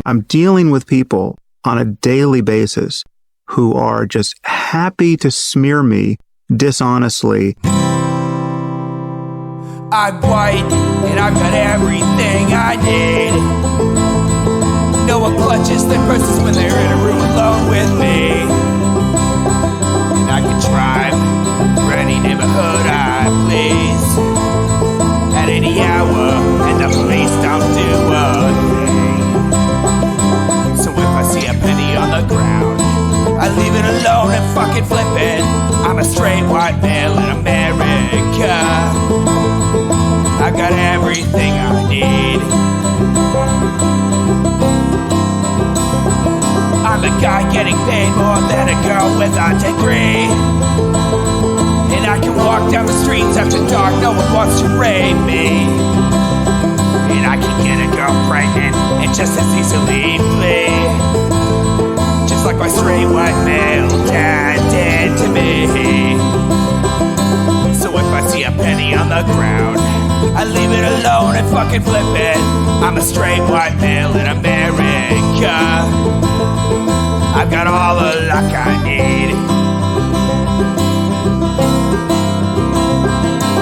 I'm dealing with people on a daily basis who are just happy to smear me dishonestly. I'm white and I've got everything I need. No one clutches their purses when they're in a room alone with me. And I can drive for any neighborhood I please at any hour, and the police don't do a thing. So if I see a penny on the ground, I leave it alone and fucking flip it. I'm a straight white male in America. I got everything I need. I'm a guy getting paid more than a girl with a degree. And I can walk down the streets after dark, no one wants to rape me. And I can get a girl pregnant and just as easily flee. Just like my straight white male dad did to me. So if I see a penny on the ground, I leave it alone and fucking flip it. I'm a straight white male in America. I've got all the luck I need.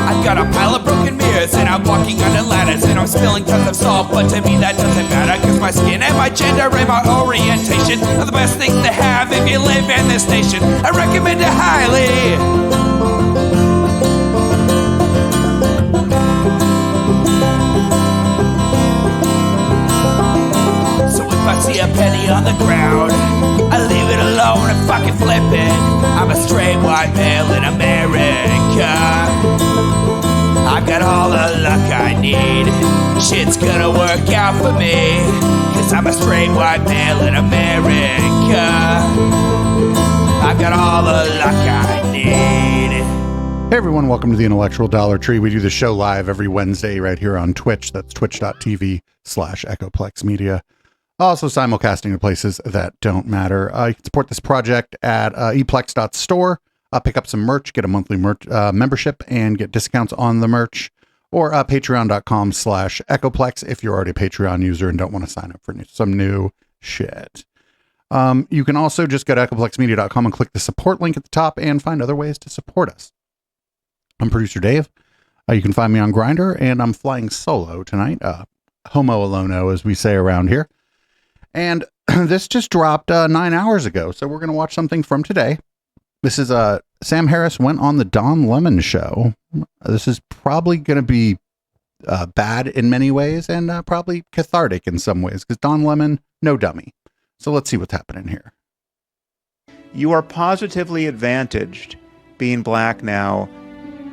I've got a pile of broken mirrors and I'm walking under ladders and I'm spilling tons of salt, but to me that doesn't matter, cause my skin and my gender and my orientation are the best things to have if you live in this nation. I recommend it highly. If I see a penny on the ground, I leave it alone and fucking flip it. I'm a straight white male in America. I've got all the luck I need. Shit's gonna work out for me, cause I'm a straight white male in America. I've got all the luck I need. Hey everyone, welcome to the Intellectual Dollar Tree. We do the show live every Wednesday right here on Twitch. That's twitch.tv/Echoplex Media. Also simulcasting to places that don't matter. You can support this project at eplex.store. Pick up some merch, get a monthly merch membership, and get discounts on the merch. Or patreon.com/Echoplex if you're already a Patreon user and don't want to sign up for some new shit. You can also just go to echoplexmedia.com and click the support link at the top and find other ways to support us. I'm producer Dave. You can find me on Grindr, and I'm flying solo tonight. Homo alono, as we say around here. And this just dropped 9 hours ago, so we're going to watch something from today. This is Sam Harris went on the Don Lemon show. This is probably going to be bad in many ways and probably cathartic in some ways, because Don Lemon, no dummy. So let's see what's happening here. You are positively advantaged being black now,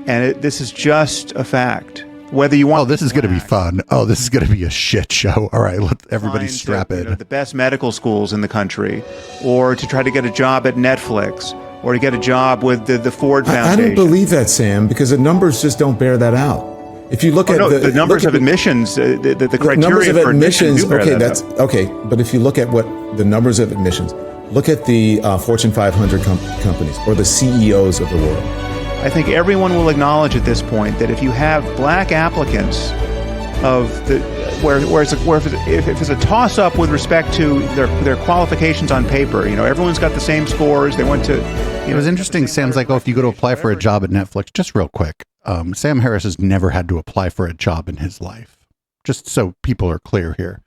and this is just a fact. Whether you want, this is going to be fun. Oh, this is going to be a shit show. All right, let everybody strap in. The best medical schools in the country, or to try to get a job at Netflix, or to get a job with the Ford Foundation. I don't believe that, Sam, because the numbers just don't bear that out. If you look at the numbers of admissions, the criteria for admissions, okay, that's okay. But if you look at what the numbers of admissions, look at the Fortune 500 companies or the CEOs of the world. I think everyone will acknowledge at this point that if you have black applicants if it's a toss-up with respect to their qualifications on paper, everyone's got the same scores. They went to. It was interesting. Sam's like, if you go to apply for a job at Netflix, just real quick, Sam Harris has never had to apply for a job in his life. Just so people are clear here.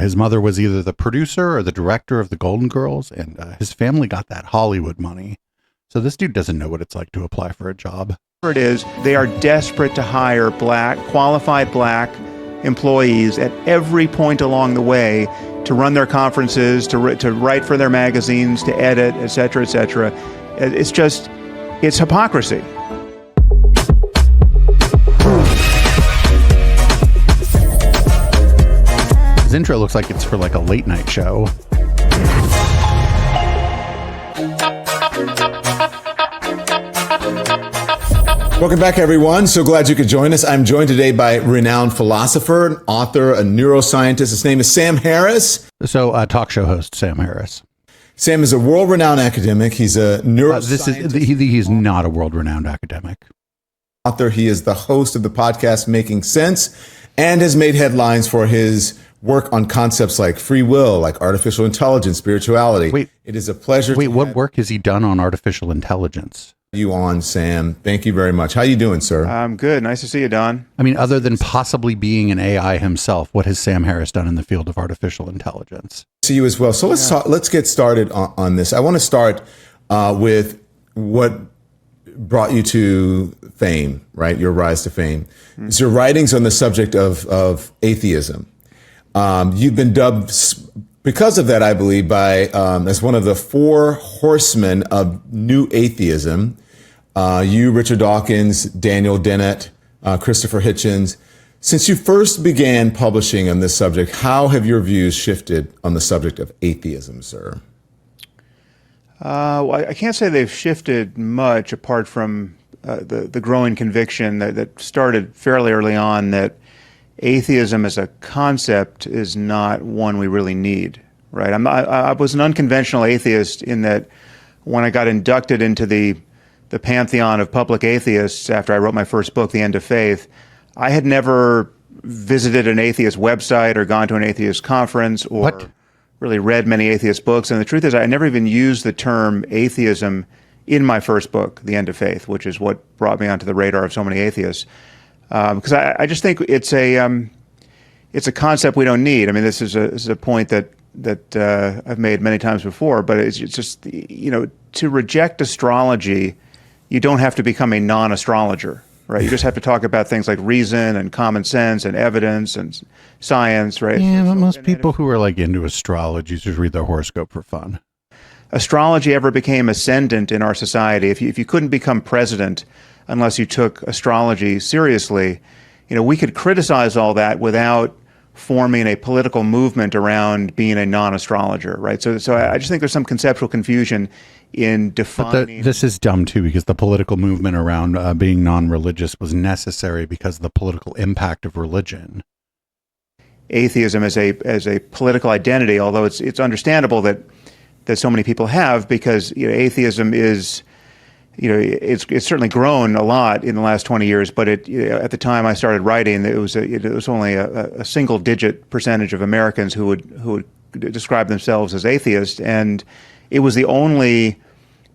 His mother was either the producer or the director of the Golden Girls, and his family got that Hollywood money. So this dude doesn't know what it's like to apply for a job. It is. They are desperate to hire qualified black employees at every point along the way to run their conferences, to write for their magazines, to edit, et cetera, et cetera. It's hypocrisy. His intro looks like it's for like a late night show. Welcome back, everyone. So glad you could join us. I'm joined today by a renowned philosopher, an author, a neuroscientist. His name is Sam Harris. So talk show host Sam Harris. Sam is a world-renowned academic. He's a neuroscientist. He's not a world-renowned academic. Author. He is the host of the podcast Making Sense and has made headlines for his work on concepts like free will, like artificial intelligence, spirituality. Wait. It is a pleasure Wait, to what have work has he done on artificial intelligence? you on, Sam. Thank you very much. How you doing, sir? I'm good. Nice to see you, Don. I mean, other than possibly being an AI himself, what has Sam Harris done in the field of artificial intelligence? See you as well. So let's get started on this. I want to start with what brought you to fame, right? Your rise to fame. It's your writings on the subject of atheism. You've been dubbed because of that, I believe, by as one of the four horsemen of new atheism. You, Richard Dawkins, Daniel Dennett, Christopher Hitchens. Since you first began publishing on this subject, how have your views shifted on the subject of atheism, sir? Well, I can't say they've shifted much apart from the growing conviction that started fairly early on that atheism as a concept is not one we really need, right? I was an unconventional atheist in that when I got inducted into the pantheon of public atheists after I wrote my first book, The End of Faith, I had never visited an atheist website or gone to an atheist conference or really read many atheist books. And the truth is, I never even used the term atheism in my first book, The End of Faith, which is what brought me onto the radar of so many atheists. Because I just think it's a concept we don't need. I mean, this is a point that I've made many times before, but it's just, to reject astrology, you don't have to become a non-astrologer, right? You just have to talk about things like reason and common sense and evidence and science, right? Yeah, but most people who are like into astrology just read their horoscope for fun. Astrology ever became ascendant in our society, if you couldn't become president unless you took astrology seriously, we could criticize all that without forming a political movement around being a non-astrologer, right? So I just think there's some conceptual confusion in defining. But this is dumb too, because the political movement around being non-religious was necessary because of the political impact of religion. Atheism as a political identity, although it's understandable that so many people have, because atheism is, it's certainly grown a lot in the last 20 years. But at the time I started writing, it was only a single digit percentage of Americans who would describe themselves as atheists, and it was the only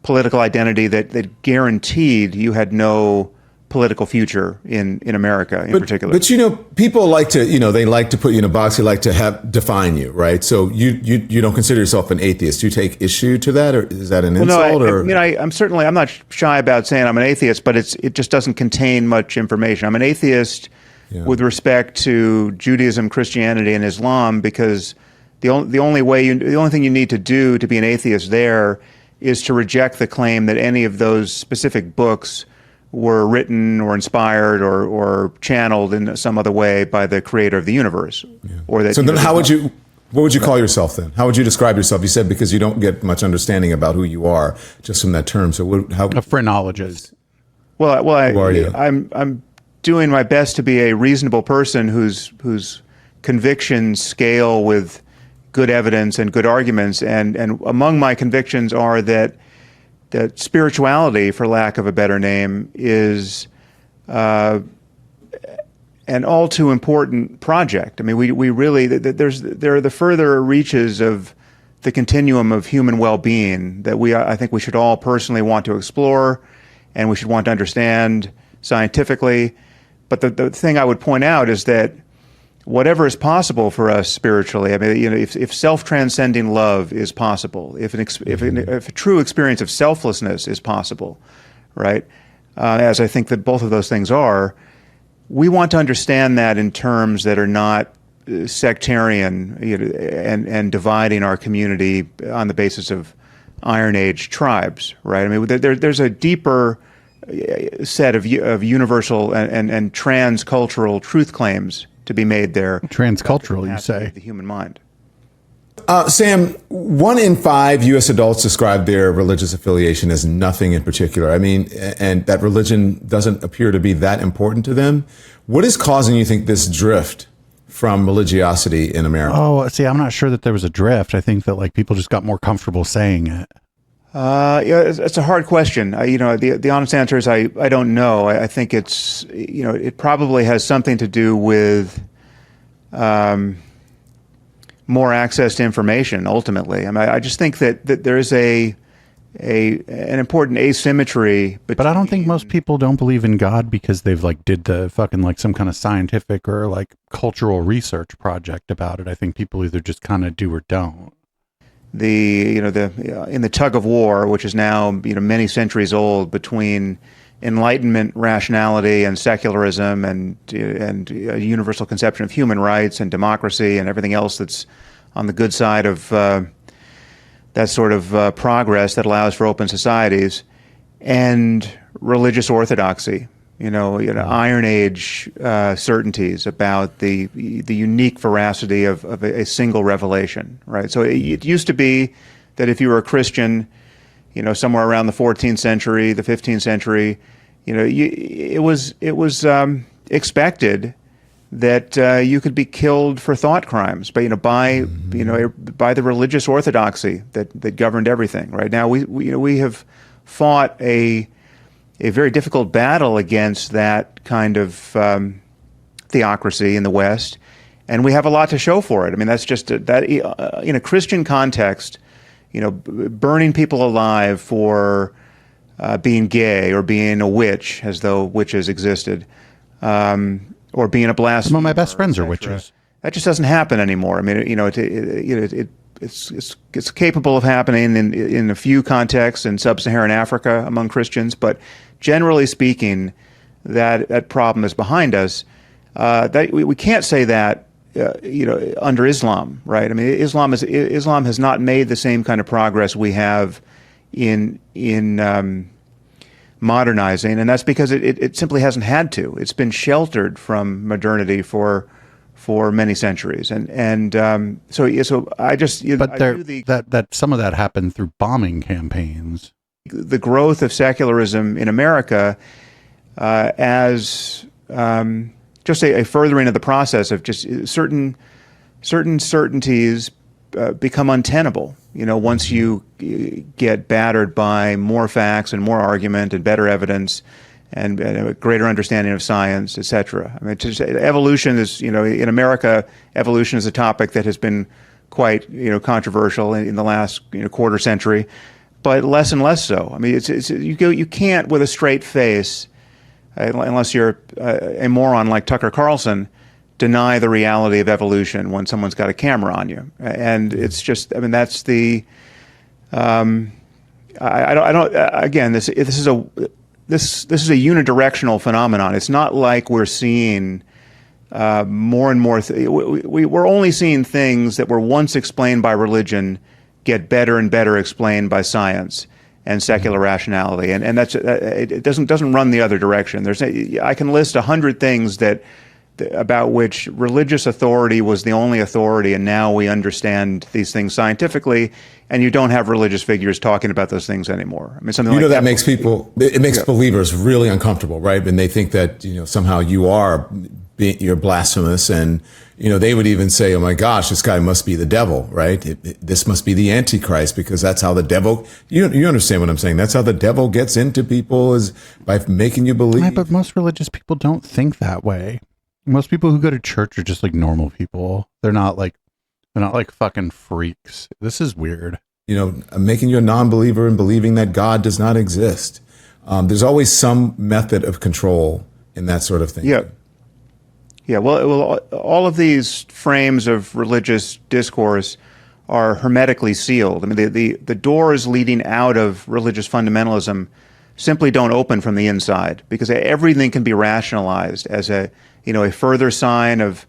political identity that guaranteed you had no political future in America in particular. But people like to, they like to put you in a box. They like to define you, right? So you don't consider yourself an atheist. Do you take issue to that, or is that an insult? I'm not shy about saying I'm an atheist, but it just doesn't contain much information. I'm an atheist with respect to Judaism, Christianity, and Islam, because the only thing you need to do to be an atheist there is to reject the claim that any of those specific books were written or inspired or channeled in some other way by the creator of the universe. Yeah. Or that. So then what would you call yourself then? How would you describe yourself? You said because you don't get much understanding about who you are just from that term. So a phrenologist. Well, who are you? I'm doing my best to be a reasonable person whose convictions scale with good evidence and good arguments. And among my convictions are that spirituality, for lack of a better name, is an all too important project. I mean, we really, there are the further reaches of the continuum of human well-being that I think we should all personally want to explore, and we should want to understand scientifically. But the thing I would point out is that whatever is possible for us spiritually, I mean, if self-transcending love is possible, if a true experience of selflessness is possible, right? As I think that both of those things are, we want to understand that in terms that are not sectarian, and dividing our community on the basis of Iron Age tribes, right? I mean, there's a deeper set of universal and transcultural truth claims to be made there. Transcultural, you say? The human mind. Sam, 1 in 5 U.S. adults describe their religious affiliation as nothing in particular. I mean, and that religion doesn't appear to be that important to them. What is causing you think this drift from religiosity in America? Oh, see, I'm not sure that there was a drift. I think that people just got more comfortable saying it. It's a hard question. The honest answer is I don't know. I think it probably has something to do with more access to information. Ultimately, I mean, I just think that there is an important asymmetry. But I don't think most people don't believe in God because they've like did the fucking like some kind of scientific or like cultural research project about it. I think people either just kind of do or don't. In the tug of war, which is now many centuries old, between Enlightenment rationality and secularism and a universal conception of human rights and democracy and everything else that's on the good side of that sort of progress that allows for open societies, and religious orthodoxy, Iron Age certainties about the unique veracity of a single revelation, right? So it used to be that if you were a Christian, somewhere around the 14th century, the 15th century, it was expected that you could be killed for thought crimes, but by the religious orthodoxy that governed everything. Right now, we have fought a very difficult battle against that kind of theocracy in the West, and we have a lot to show for it. I mean, that's just that in a Christian context, burning people alive for being gay or being a witch, as though witches existed. Or being a blasphemer. Some of my best friends are witches. That just doesn't happen anymore. I mean, it's capable of happening in a few contexts in sub-Saharan Africa among Christians, but generally speaking, that problem is behind us. That we can't say that under Islam, right? I mean, Islam has not made the same kind of progress we have in modernizing, and that's because it simply hasn't had to. It's been sheltered from modernity for many centuries, and so I just. But that some of that happened through bombing campaigns. The growth of secularism in America, as just a furthering of the process of just certain certainties become untenable. Once you get battered by more facts and more argument and better evidence and a greater understanding of science, etc. I mean, evolution is, in America, evolution is a topic that has been quite, controversial in the last quarter century, but less and less so. I mean, you can't with a straight face, unless you're a moron like Tucker Carlson, deny the reality of evolution when someone's got a camera on you. And it's just, I mean, that's the, I don't, again, this is a unidirectional phenomenon. It's not like we're seeing more and more, we're only seeing things that were once explained by religion get better and better explained by science and secular rationality. And that's, it doesn't run the other direction. I can list 100 things about which religious authority was the only authority, and now we understand these things scientifically, and you don't have religious figures talking about those things anymore. I mean, something like that makes believers really uncomfortable, right? And they think that somehow you're blasphemous, and they would even say, "Oh my gosh, this guy must be the devil," right? This must be the Antichrist, because that's how the devil. You understand what I'm saying? That's how the devil gets into people, is by making you believe. Right, but most religious people don't think that way. Most people who go to church are just like normal people. They're not like fucking freaks. This is weird. Making you a non-believer and believing that God does not exist. There's always some method of control in that sort of thing. Yeah. Yeah. Well, all of these frames of religious discourse are hermetically sealed. I mean, the doors leading out of religious fundamentalism simply don't open from the inside, because everything can be rationalized as a further sign of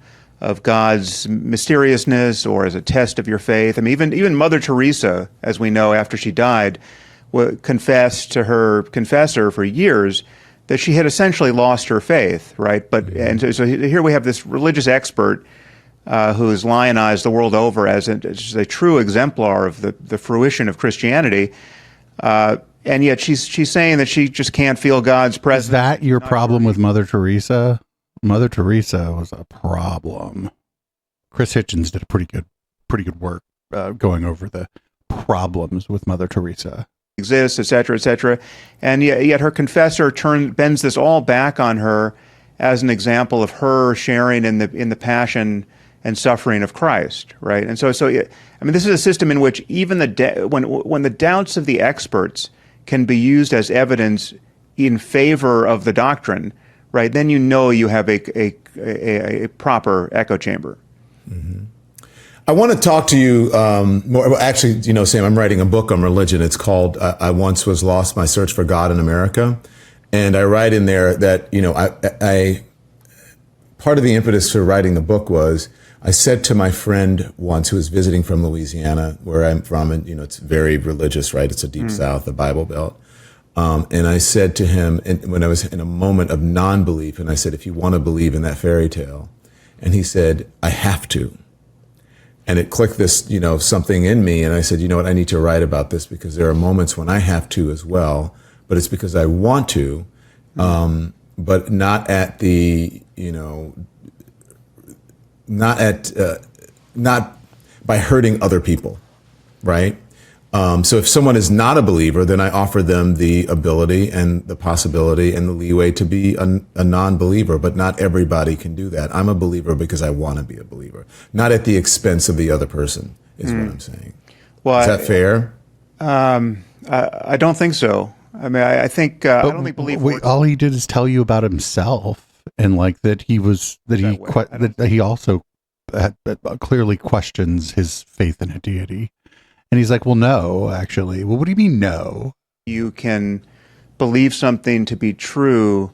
God's mysteriousness, or as a test of your faith. I mean, even Mother Teresa, as we know, after she died, confessed to her confessor for years that she had essentially lost her faith, right? And so here we have this religious expert who is lionized the world over as a true exemplar of the fruition of Christianity. And yet she's saying that she just can't feel God's presence. Is that your problem with Mother Teresa? Mother Teresa was a problem. Chris Hitchens did a pretty good work going over the problems with Mother Teresa. Exists, et cetera, and yet her confessor bends this all back on her as an example of her sharing in the passion and suffering of Christ, right? And so I mean, this is a system in which even when the doubts of the experts can be used as evidence in favor of the doctrine, right? Then you have a proper echo chamber. I want to talk to you more. Well, actually, Sam, I'm writing a book on religion. It's called "I Once Was Lost: My Search for God in America," and I write in there that I part of the impetus for writing the book was I said to my friend once who was visiting from Louisiana, where I'm from, and it's very religious, right? It's a deep South, the Bible Belt. And I said to him, when I was in a moment of non-belief, and I said, if you want to believe in that fairy tale, and he said, I have to. And it clicked this, something in me. And I said, you know what, I need to write about this because there are moments when I have to as well, but it's because I want to, but not at the, not by hurting other people, right? So if someone is not a believer, then I offer them the ability and the possibility and the leeway to be a non-believer, but not everybody can do that. I'm a believer because I want to be a believer, not at the expense of the other person, is what I'm saying. Well, is that fair? I don't think so. I mean, I think I don't think belief. All he did is tell you about himself, and like that he also clearly questions his faith in a deity. And he's like, well, no, actually. Well, what do you mean, no? You can believe something to be true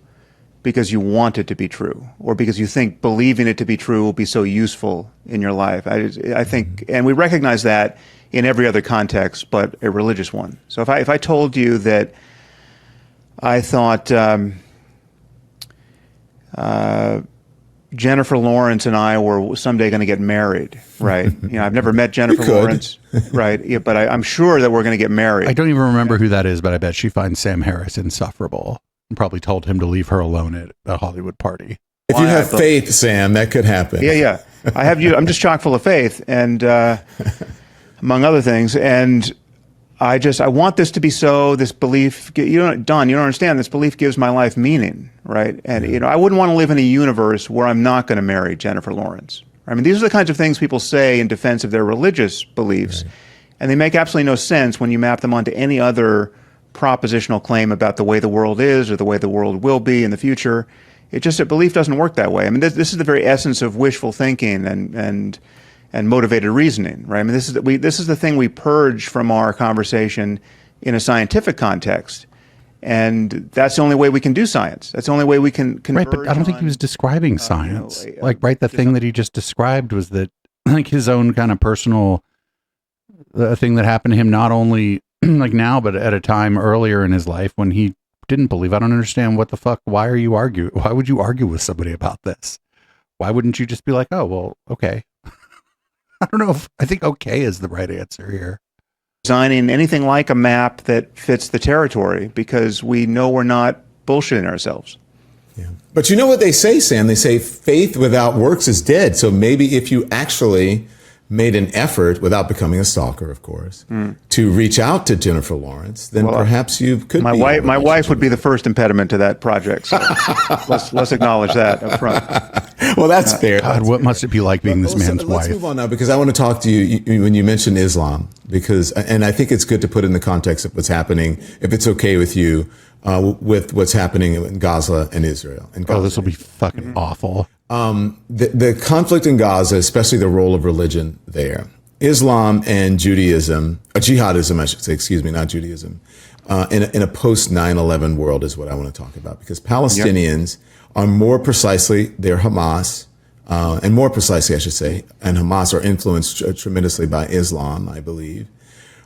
because you want it to be true, or because you think believing it to be true will be so useful in your life. I think, and we recognize that in every other context, but a religious one. So if I told you that I thought Jennifer Lawrence and I were someday going to get married, right? I've never met Jennifer Lawrence, right? Yeah, but I'm sure that we're going to get married. I don't even remember who that is, but I bet she finds Sam Harris insufferable and probably told him to leave her alone at a Hollywood party. If you have faith, Sam, that could happen. Yeah. I have you. I'm just chock full of faith, and among other things, and I want this to be so. This belief, Don, you don't understand. This belief gives my life meaning, right? And I wouldn't want to live in a universe where I'm not going to marry Jennifer Lawrence. I mean, these are the kinds of things people say in defense of their religious beliefs, and they make absolutely no sense when you map them onto any other propositional claim about the way the world is or the way the world will be in the future. A belief doesn't work that way. I mean, this is the very essence of wishful thinking and motivated reasoning, right? I mean, this is the thing we purge from our conversation in a scientific context, and that's the only way we can do science. That's the only way we can converge. Right, but I don't think he was describing science. The thing that he just described was that, like, his own kind of personal thing that happened to him, not only like now, but at a time earlier in his life when he didn't believe. I don't understand what the fuck. Why are you arguing? Why would you argue with somebody about this? Why wouldn't you just be like, oh, well, okay. I don't know I think okay is the right answer here. Designing anything like a map that fits the territory because we know we're not bullshitting ourselves. Yeah. But you know what they say, Sam? They say faith without works is dead. So maybe if you actually made an effort, without becoming a stalker, of course, to reach out to Jennifer Lawrence, then perhaps you could. My wife would be the first impediment to that project. So let's acknowledge that up front. Well, that's fair. God, what must it be like being this man's wife? Let's move on now, because I want to talk to you when you mentioned Islam, and I think it's good to put in the context of what's happening, if it's okay with you, with what's happening in Gaza and Israel. This will be fucking awful. The conflict in Gaza, especially the role of religion there, Islam and Judaism, jihadism, I should say, excuse me, not Judaism, in a post 9/11 world is what I want to talk about, because Palestinians are more precisely, they're Hamas, and more precisely, I should say, and Hamas are influenced tremendously by Islam, I believe,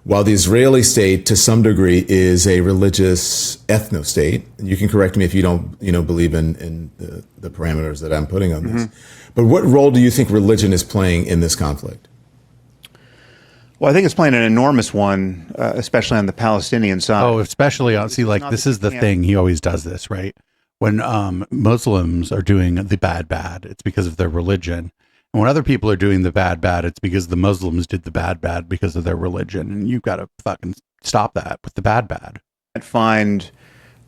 while the Israeli state, to some degree, is a religious ethno-state. You can correct me if you don't, believe in the parameters that I'm putting on this. But what role do you think religion is playing in this conflict? Well, I think it's playing an enormous one, especially on the Palestinian side. Oh, especially on, this is the thing. He always does this, right? When Muslims are doing the bad, it's because of their religion. And when other people are doing the bad, it's because the Muslims did the bad because of their religion. And you've got to fucking stop that with the bad. Find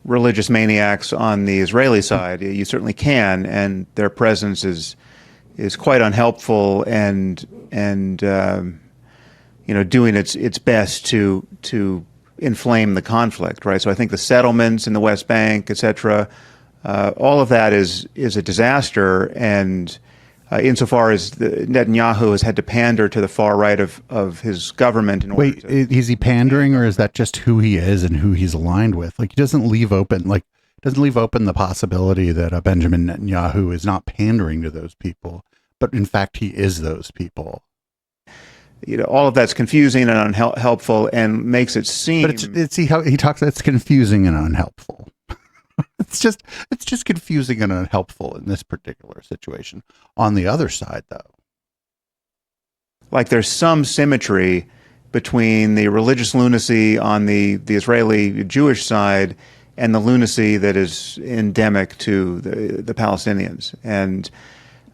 religious maniacs on the Israeli side. You certainly can, and their presence is quite unhelpful and doing its best to inflame the conflict, right? So I think the settlements in the West Bank, etc., all of that is a disaster. And insofar as Netanyahu has had to pander to the far right of his government in order to, is he pandering, or is that just who he is and who he's aligned with? Like, he doesn't leave open the possibility that Benjamin Netanyahu is not pandering to those people, but in fact he is those people. All of that's confusing and unhelpful, and makes it seem. But it's how he talks. It's confusing and unhelpful. It's just confusing and unhelpful in this particular situation. On the other side, though, like there's some symmetry between the religious lunacy on the Israeli Jewish side and the lunacy that is endemic to the Palestinians, and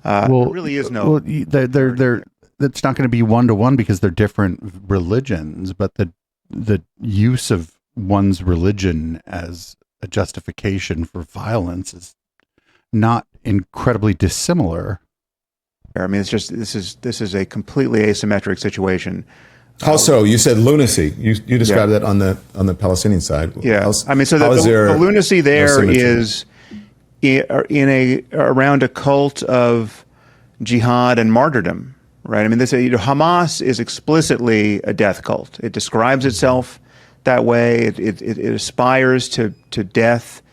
there really is no. Well, they're it's not going to be 1-to-1 because they're different religions, but the use of one's religion as a justification for violence is not incredibly dissimilar. I mean, it's just this is a completely asymmetric situation. Also, you said lunacy. You described that on the Palestinian side. Yeah, I mean, so the lunacy there is around a cult of jihad and martyrdom, right? I mean, Hamas is explicitly a death cult. It describes itself that way. It aspires to death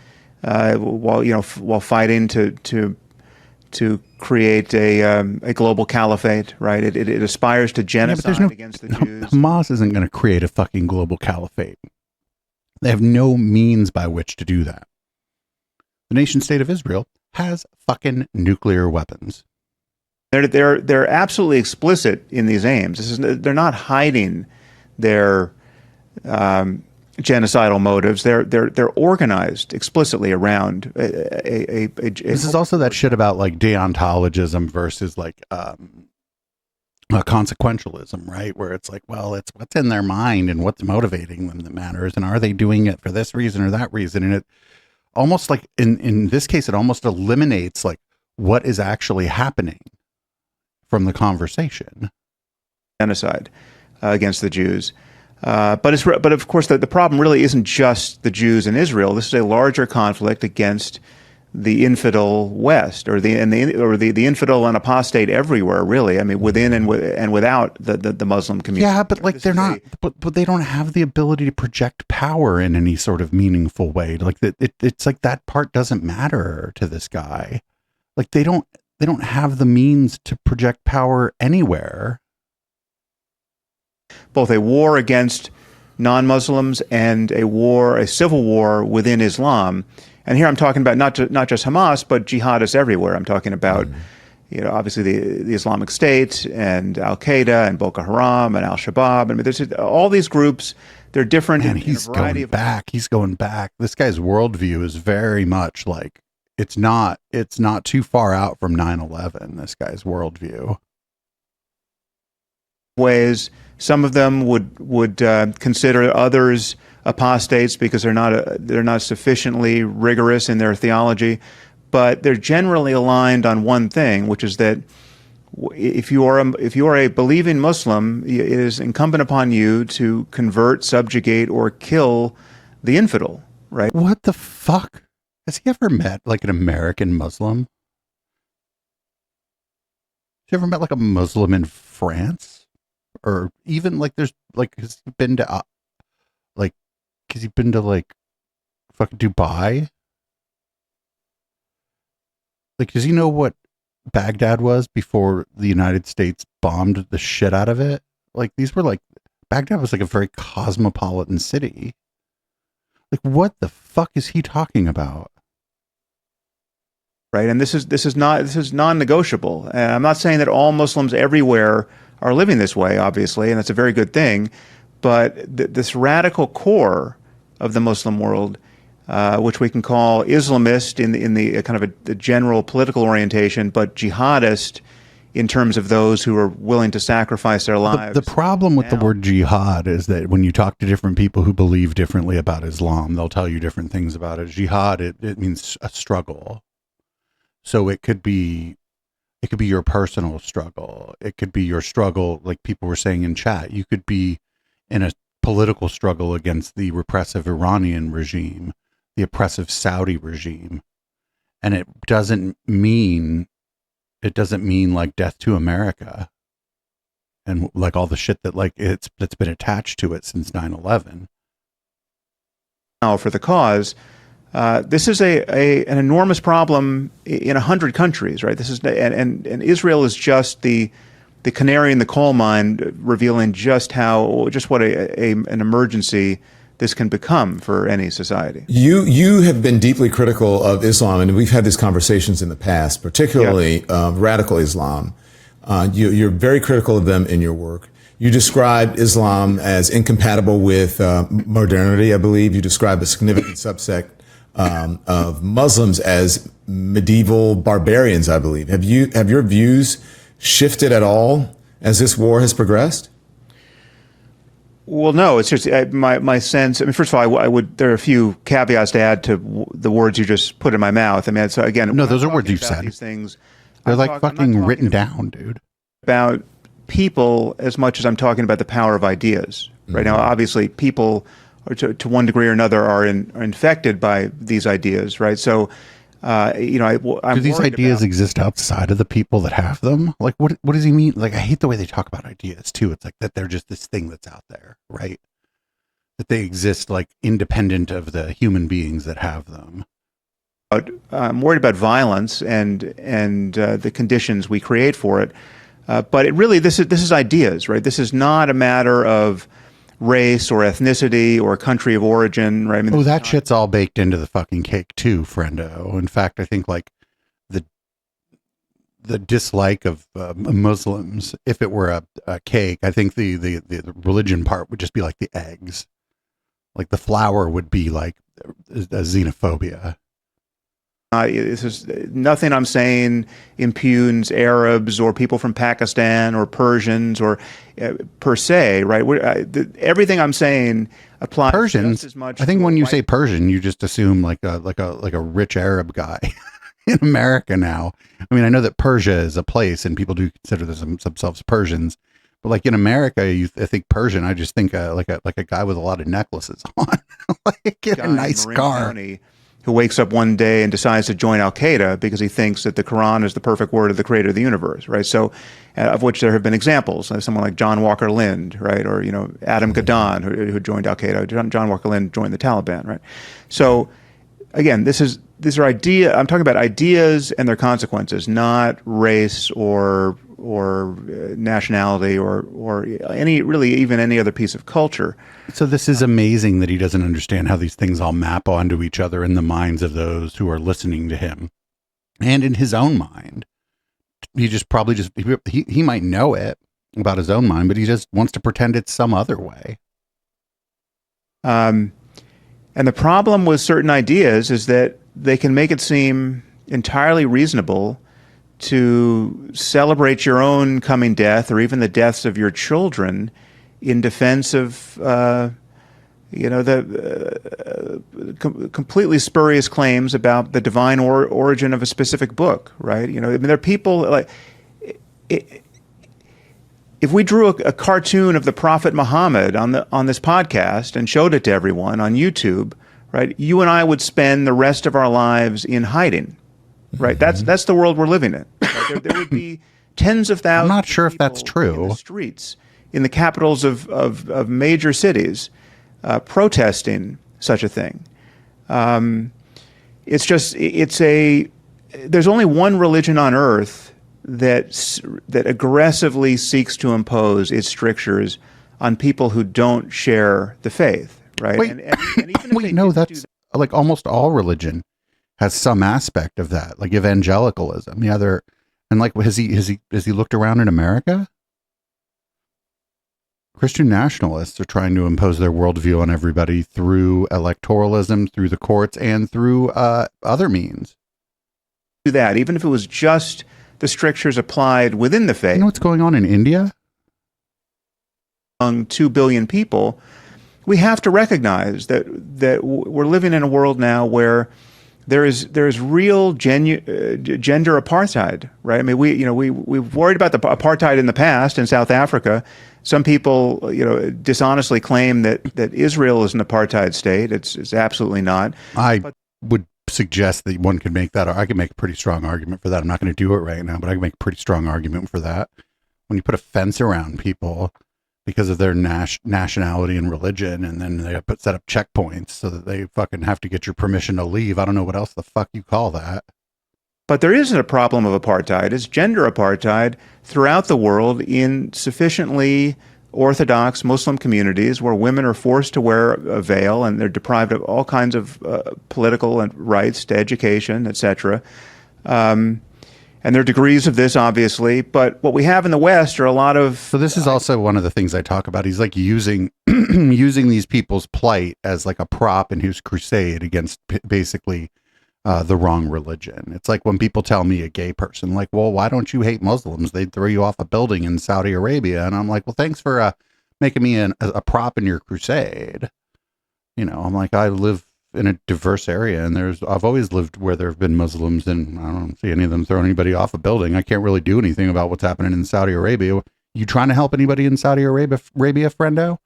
while fighting to create a global caliphate, right? It aspires to genocide against the Jews. Hamas isn't going to create a fucking global caliphate. They have no means by which to do that. The nation state of Israel has fucking nuclear weapons. They're absolutely explicit in these aims. They're not hiding their genocidal motives. They're organized explicitly around This is also that shit about like deontologism versus like consequentialism, right? Where it's like, well, it's what's in their mind and what's motivating them that matters, and are they doing it for this reason or that reason? And it almost like in this case, it almost eliminates like what is actually happening from the conversation. Genocide against the Jews. But of course the problem really isn't just the Jews in Israel. This is a larger conflict against the infidel West, or the infidel and apostate everywhere. Really, I mean, within and without the Muslim community. Yeah, but like they're not, but they don't have the ability to project power in any sort of meaningful way. Like it's like that part doesn't matter to this guy. Like they don't have the means to project power anywhere. Both a war against non-Muslims and a civil war within Islam. And here I'm talking about not just Hamas, but jihadists everywhere. I'm talking about, obviously the Islamic State and Al Qaeda and Boko Haram and Al Shabaab. I mean, there's all these groups. They're different. And he's going back. He's going back. This guy's worldview is very much like it's not too far out from 9/11. This guy's worldview. Ways. Some of them would consider others apostates because they're not sufficiently rigorous in their theology, but they're generally aligned on one thing, which is that if you are a believing Muslim, it is incumbent upon you to convert, subjugate, or kill the infidel. Right? What the fuck? Has he ever met like an American Muslim? Has he ever met like a Muslim in France? Or even like there's like has he been to like fucking Dubai? Like, does he know what Baghdad was before the United States bombed the shit out of it? Like Baghdad was like a very cosmopolitan city. Like, what the fuck is he talking about? Right, and this is non-negotiable. And I'm not saying that all Muslims everywhere are living this way, obviously, and that's a very good thing. But this radical core of the Muslim world, which we can call Islamist in the kind of a general political orientation, but jihadist in terms of those who are willing to sacrifice their lives. The problem with the word jihad is that when you talk to different people who believe differently about Islam, they'll tell you different things about it. Jihad, it means a struggle. So it could be It could be your personal struggle. It could be your struggle, like people were saying in chat. You could be in a political struggle against the repressive Iranian regime, the oppressive Saudi regime. And it doesn't mean like death to America and like all the shit that like that's been attached to it since 9/11. Now for the cause. This is an enormous problem in 100 countries, right? This is and Israel is just the canary in the coal mine, revealing just what an emergency this can become for any society. You have been deeply critical of Islam, and we've had these conversations in the past, particularly radical Islam. You're very critical of them in your work. You describe Islam as incompatible with modernity, I believe. You describe a significant subsect of Muslims as medieval barbarians, I believe. Have your views shifted at all as this war has progressed? Well, no, it's just my sense. I mean, first of all, there are a few caveats to add to the words you just put in my mouth. I mean, so again, no, those are words you've said. These things, they're like fucking written down, dude. About people as much as I'm talking about the power of ideas. Right now, obviously, people or to one degree or another are infected by these ideas, right? So, do these ideas exist outside of the people that have them? Like, what does he mean? Like, I hate the way they talk about ideas too. It's like that they're just this thing that's out there, right? That they exist like independent of the human beings that have them. I'm worried about violence and the conditions we create for it. But it really, this is ideas, right? This is not a matter of race or ethnicity or country of origin, right? I mean, that shit's all baked into the fucking cake too, friendo. In fact, I think like the dislike of Muslims, if it were a cake, I think the religion part would just be like the eggs. Like the flour would be like a xenophobia. This is nothing I'm saying impugns Arabs or people from Pakistan or Persians or per se, right? Everything I'm saying applies Persians, just as much. I think when you say Persian, you just assume like a rich Arab guy in America now. I mean, I know that Persia is a place and people do consider themselves Persians, but like in America, I think Persian. I just think like a guy with a lot of necklaces on, like in a nice car. Who wakes up one day and decides to join Al Qaeda because he thinks that the Quran is the perfect word of the creator of the universe, right? So, of which there have been examples, someone like John Walker Lind, right, or Adam Gadon, who joined Al Qaeda. John Walker Lind joined the Taliban, right? So, again, these are ideas. I'm talking about ideas and their consequences, not race or nationality or any other piece of culture. So this is amazing that he doesn't understand how these things all map onto each other in the minds of those who are listening to him and in his own mind. He might know it about his own mind, but he just wants to pretend it's some other way. And the problem with certain ideas is that they can make it seem entirely reasonable to celebrate your own coming death or even the deaths of your children in defense of, completely spurious claims about the divine origin of a specific book, right? I mean, there are people like, if we drew a cartoon of the Prophet Muhammad on this podcast and showed it to everyone on YouTube, right? You and I would spend the rest of our lives in hiding, right? Mm-hmm. That's the world we're living in. Right? There would be tens of thousands. I'm not sure if that's true. In the streets, in the capitals of major cities, protesting such a thing. There's only one religion on earth that aggressively seeks to impose its strictures on people who don't share the faith, right? Wait, that's like almost all religion has some aspect of that, like evangelicalism. Yeah, has he looked around in America? Christian nationalists are trying to impose their worldview on everybody through electoralism, through the courts, and through other means. Do that, even if it was just the strictures applied within the faith. You know what's going on in India? Among 2 billion people, we have to recognize that we're living in a world now where there's real gender apartheid, right? I mean, we've worried about the apartheid in the past in South Africa. Some people, dishonestly claim that Israel is an apartheid state. It's absolutely not. I would suggest that one could make that. I could make a pretty strong argument for that. I'm not going to do it right now, but I can make a pretty strong argument for that. When you put a fence around people because of their nationality and religion, and then they set up checkpoints so that they fucking have to get your permission to leave. I don't know what else the fuck you call that. But there isn't a problem of apartheid. It's gender apartheid throughout the world in sufficiently Orthodox Muslim communities where women are forced to wear a veil and they're deprived of all kinds of political and rights to education, etc. And there are degrees of this, obviously. But what we have in the West are a lot of... So this is also one of the things I talk about. He's like using using these people's plight as like a prop in his crusade against basically the wrong religion. It's like when people tell me, a gay person, like, well, why don't you hate Muslims? They'd throw you off a building in Saudi Arabia. And I'm like, well, thanks for making me a prop in your crusade. I'm like, I live in a diverse area, and I've always lived where there have been Muslims, and I don't see any of them throw anybody off a building. I can't really do anything about what's happening in Saudi Arabia. You trying to help anybody in Saudi Arabia, friendo?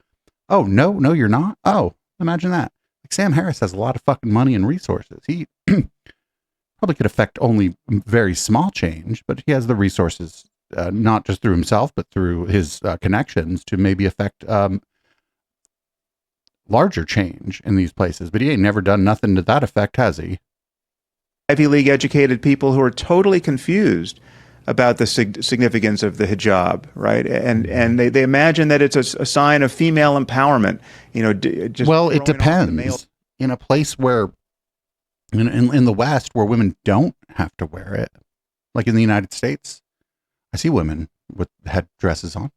Oh, no, you're not. Oh, imagine that. Like Sam Harris has a lot of fucking money and resources. He probably could affect only very small change, but he has the resources, not just through himself, but through his connections to maybe affect larger change in these places. But he ain't never done nothing to that effect, has he? Ivy League educated people who are totally confused about the significance of the hijab, right? And they imagine that it's a sign of female empowerment. Well, it depends. In a place where, in the West, where women don't have to wear it, like in the United States, I see women with headdresses on.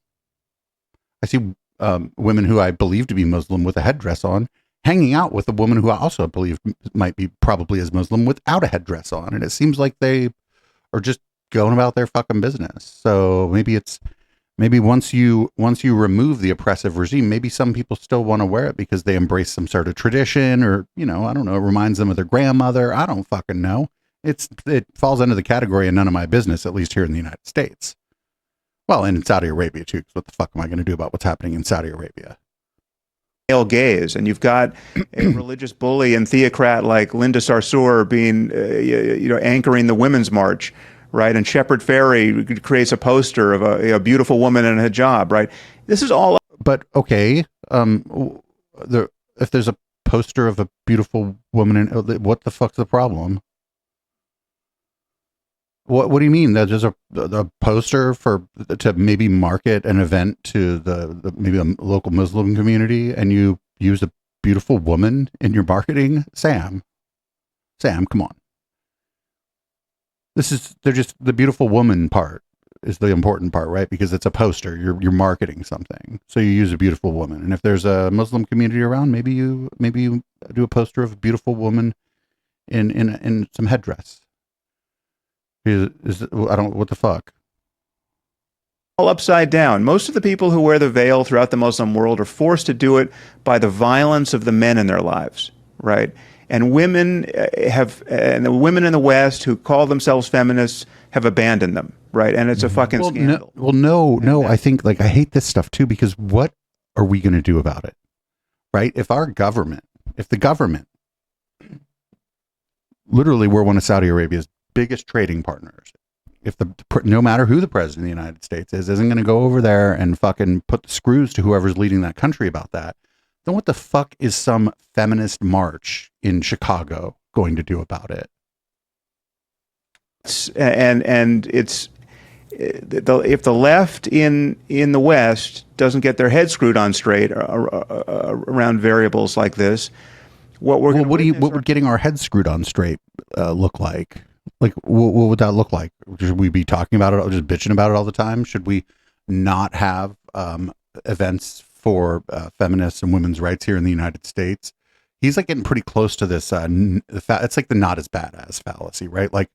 I see women who I believe to be Muslim with a headdress on, hanging out with a woman who I also believe might be probably as Muslim without a headdress on. And it seems like they are just going about their fucking business. So maybe once you remove the oppressive regime, maybe some people still want to wear it because they embrace some sort of tradition, or, I don't know, it reminds them of their grandmother. I don't fucking know. It falls under the category of none of my business, at least here in the United States. Well, and in Saudi Arabia, too, because what the fuck am I going to do about what's happening in Saudi Arabia? Male gaze, and you've got a religious bully and theocrat like Linda Sarsour being, anchoring the Women's March, right? And Shepard Fairey creates a poster of a beautiful woman in a hijab, right? This is all... But, okay, if there's a poster of a beautiful woman, what the fuck's the problem? What do you mean? There's a poster to maybe market an event to the maybe a local Muslim community, and you use a beautiful woman in your marketing? Sam, come on. They're just the beautiful woman part is the important part, right? Because it's a poster. You're marketing something, so you use a beautiful woman. And if there's a Muslim community around, maybe you do a poster of a beautiful woman in some headdress. What the fuck? All upside down. Most of the people who wear the veil throughout the Muslim world are forced to do it by the violence of the men in their lives, right? And women and the women in the West who call themselves feminists have abandoned them, right? And it's a fucking scandal. No. I think, I hate this stuff too, because what are we going to do about it, right? If the government, literally, we're one of Saudi Arabia's biggest trading partners. If no matter who the president of the United States isn't going to go over there and fucking put the screws to whoever's leading that country about that, then what the fuck is some feminist march in Chicago going to do about it? And it's if the left in the West doesn't get their head screwed on straight around variables like this, what would getting our heads screwed on straight look like? Like, what would that look like? Should we be talking about it, just bitching about it all the time? Should we not have events for feminists and women's rights here in the United States? He's getting pretty close to this. It's like the not as bad as fallacy, right? Like,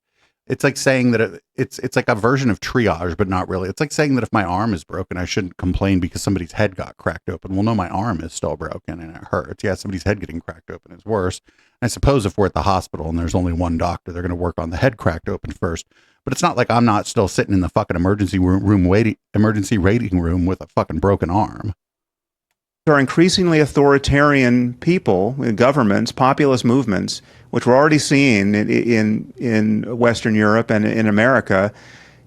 it's like saying that it's like a version of triage, but not really. It's like saying that if my arm is broken, I shouldn't complain because somebody's head got cracked open. Well, no, my arm is still broken and it hurts. Yeah, somebody's head getting cracked open is worse. I suppose if we're at the hospital and there's only one doctor, they're going to work on the head cracked open first. But it's not like I'm not still sitting in the fucking emergency waiting room with a fucking broken arm. There are increasingly authoritarian people, governments, populist movements, which we're already seeing in Western Europe and in America,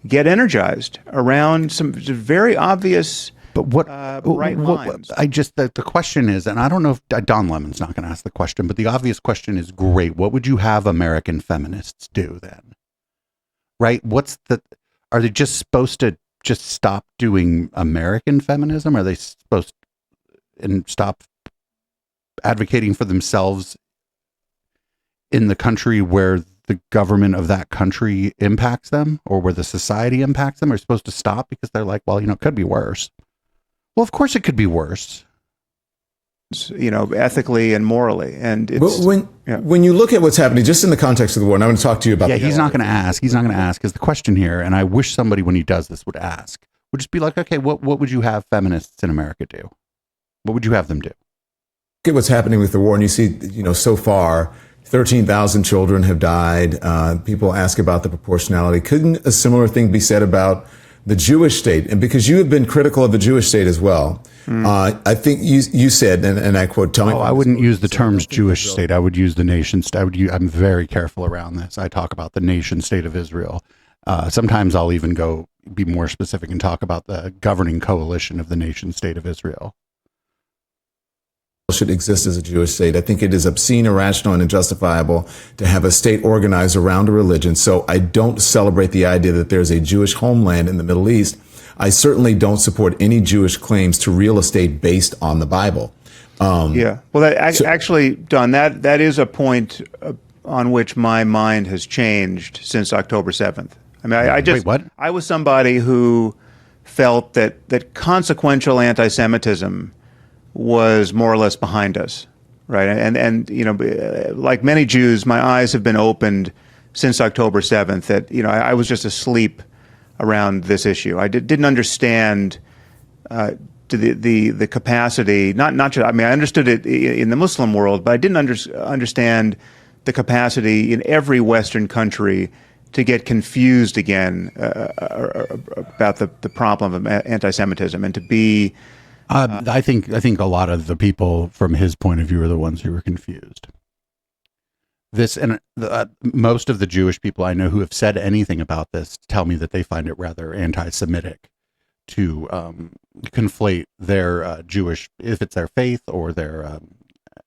get energized around some very obvious But what, bright lines. The question is, and I don't know if Don Lemon's not going to ask the question, but the obvious question is, great. What would you have American feminists do then? Right? Are they just supposed to just stop doing American feminism? Are they supposed to and stop advocating for themselves in the country where the government of that country impacts them or where the society impacts them? Are supposed to stop because they're like, well, it could be worse. Well, of course it could be worse. Ethically and morally. And it's, when you look at what's happening just in the context of the war, and I want to talk to you about he's not going to ask. He's not going to ask is the question here. And I wish somebody, when he does this, would ask. Would just be like, okay, what would you have feminists in America do? What would you have them do? Look at what's happening with the war, and you see, so far, 13,000 children have died. People ask about the proportionality. Couldn't a similar thing be said about the Jewish state? And because you have been critical of the Jewish state as well, I think you said, and I quote, tell me. I wouldn't use the terms Jewish state. I would use the nation state. I'm very careful around this. I talk about the nation state of Israel. Sometimes I'll even be more specific and talk about the governing coalition of the nation state of Israel. Should exist as a Jewish state. I think it is obscene, irrational, and unjustifiable to have a state organized around a religion. So I don't celebrate the idea that there's a Jewish homeland in the Middle East. I certainly don't support any Jewish claims to real estate based on the Bible. Well, actually, Don, that is a point on which my mind has changed since October 7th. I mean, Wait, what? I was somebody who felt that consequential anti-Semitism was more or less behind us, right? And like many Jews, my eyes have been opened since October 7th. That I was just asleep around this issue. I didn't understand the capacity. Not just. I mean, I understood it in the Muslim world, but I didn't understand the capacity in every Western country to get confused again about the problem of anti-Semitism and to be. I think a lot of the people from his point of view are the ones who were confused. Most of the Jewish people I know who have said anything about this tell me that they find it rather anti-Semitic to conflate their Jewish, if it's their faith or their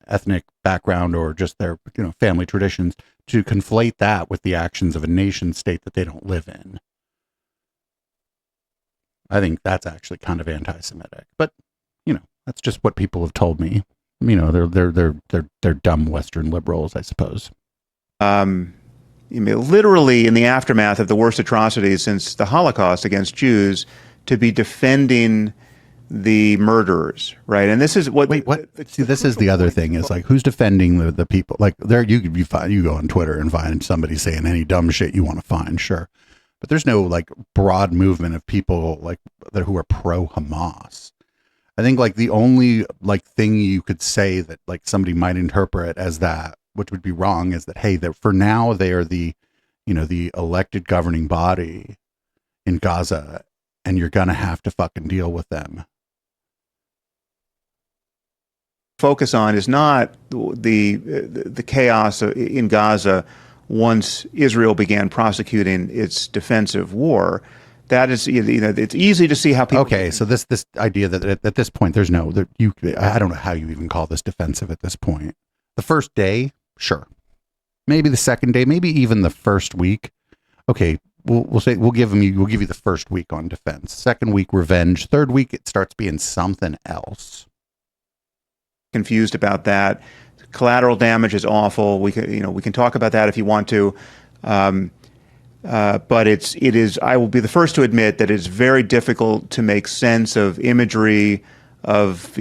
ethnic background or just their family traditions, to conflate that with the actions of a nation state that they don't live in. I think that's actually kind of anti-Semitic, but that's just what people have told me. They're dumb Western liberals, I suppose. Literally in the aftermath of the worst atrocities since the Holocaust against Jews, to be defending the murderers, right? And this is what. Wait, what? See, this is the other thing. Is like, who's defending the people? Like, you go on Twitter and find somebody saying any dumb shit you want to find, sure. But there's no like broad movement of people who are pro Hamas. I think like the only thing you could say that like somebody might interpret as that, which would be wrong, is that, hey, for now they are the elected governing body in Gaza, and you're gonna have to fucking deal with them. Focus on is not the chaos in Gaza once Israel began prosecuting its defensive war. That is, it's easy to see how people. Okay, so this idea that at this point there's I don't know how you even call this defensive at this point. The first day, sure, maybe the second day, maybe even the first week. Okay, we'll say we'll give you the first week on defense. Second week, revenge. Third week, it starts being something else. Confused about that. Collateral damage is awful. We can talk about that if you want to. But it is. I will be the first to admit that it's very difficult to make sense of imagery of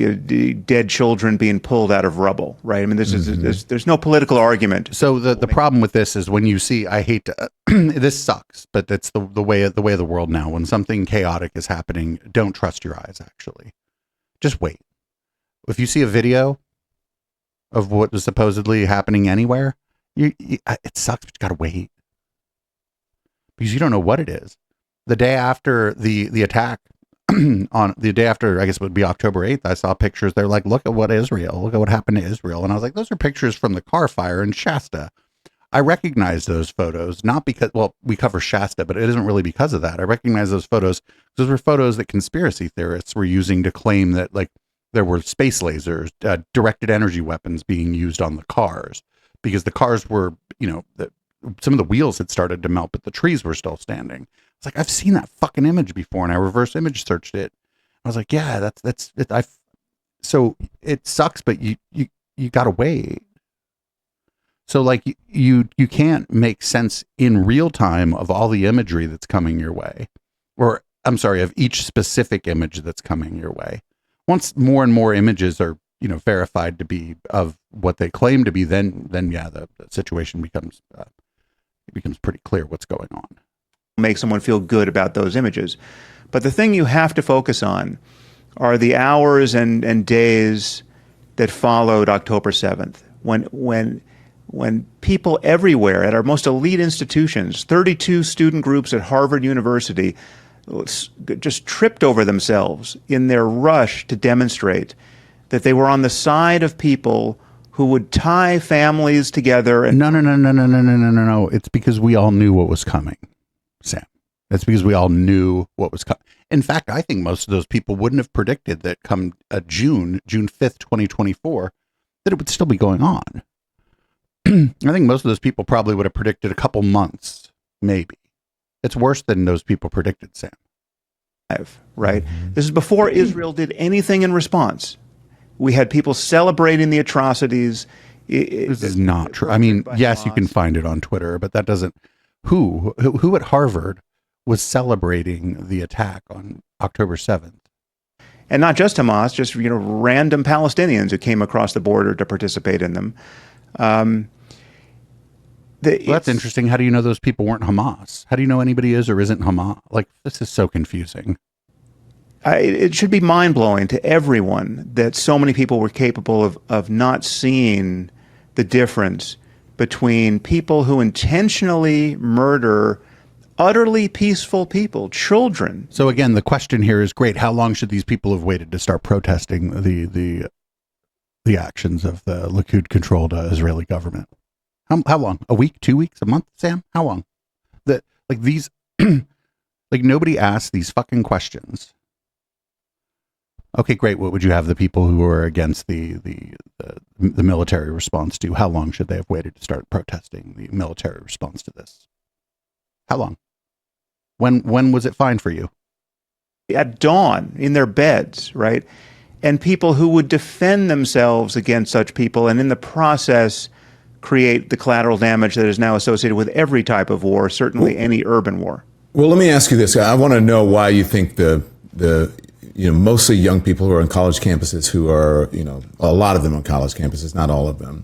dead children being pulled out of rubble. Right. I mean, there's no political argument. So the problem with this is when you see, I hate to, this sucks, but it's the way of the world now. When something chaotic is happening, don't trust your eyes. Actually, just wait. If you see a video of what was supposedly happening anywhere, it sucks, but you gotta wait because you don't know what it is. The day after the attack, on the day after, I guess it would be October 8th, I saw pictures. They're like, look at what happened to Israel. And I was like, those are pictures from the car fire in Shasta. I recognize those photos, not because, well, we cover Shasta, but it isn't really because of that. I recognize those photos. Those were photos that conspiracy theorists were using to claim that, like, there were space lasers, directed energy weapons being used on the cars because the cars were, some of the wheels had started to melt, but the trees were still standing. It's like, I've seen that fucking image before, and I reverse image searched it. I was like, yeah, that's it. So it sucks, but you gotta wait. So like you can't make sense in real time of all the imagery that's coming your way, or I'm sorry, of each specific image that's coming your way. Once more and more images are, verified to be of what they claim to be, then yeah, the situation becomes pretty clear what's going on. Make someone feel good about those images. But the thing you have to focus on are the hours and days that followed October 7th, when people everywhere at our most elite institutions, 32 student groups at Harvard University, just tripped over themselves in their rush to demonstrate that they were on the side of people who would tie families together. And No. It's because we all knew what was coming, Sam. That's because we all knew what was coming. In fact, I think most of those people wouldn't have predicted that come June 5th, 2024, that it would still be going on. I think most of those people probably would have predicted a couple months, maybe. It's worse than those people predicted, Sam. Right? This is before Israel did anything in response. We had people celebrating the atrocities. This is not true. I mean, yes, you can find it on Twitter, but that doesn't. Who at Harvard was celebrating the attack on October 7th? And not just Hamas, just random Palestinians who came across the border to participate in them. That's interesting. How do you know those people weren't Hamas? How do you know anybody is or isn't Hamas? Like, this is so confusing. It should be mind-blowing to everyone that so many people were capable of not seeing the difference between people who intentionally murder utterly peaceful people, children. So again, the question here is great. How long should these people have waited to start protesting the actions of the Likud-controlled Israeli government? How long? A week? 2 weeks? A month? Sam? How long? Nobody asked these fucking questions. Okay, great. What would you have the people who are against the military response do? How long should they have waited to start protesting the military response to this? How long? When was it fine for you? At dawn, in their beds, right? And people who would defend themselves against such people, and in the process create the collateral damage that is now associated with every type of war, certainly any urban war. Well, let me ask you this. I want to know why you think the mostly young people who are on college campuses, who are, a lot of them on college campuses, not all of them,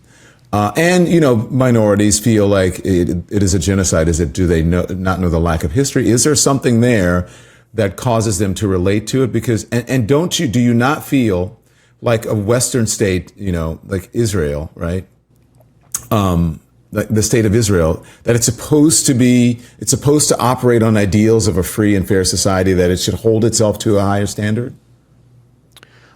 and minorities feel like it is a genocide. Do they not know the lack of history? Is there something there that causes them to relate to it? Because do you not feel like a Western state, like Israel, right? The state of Israel, that it's supposed to operate on ideals of a free and fair society, that it should hold itself to a higher standard?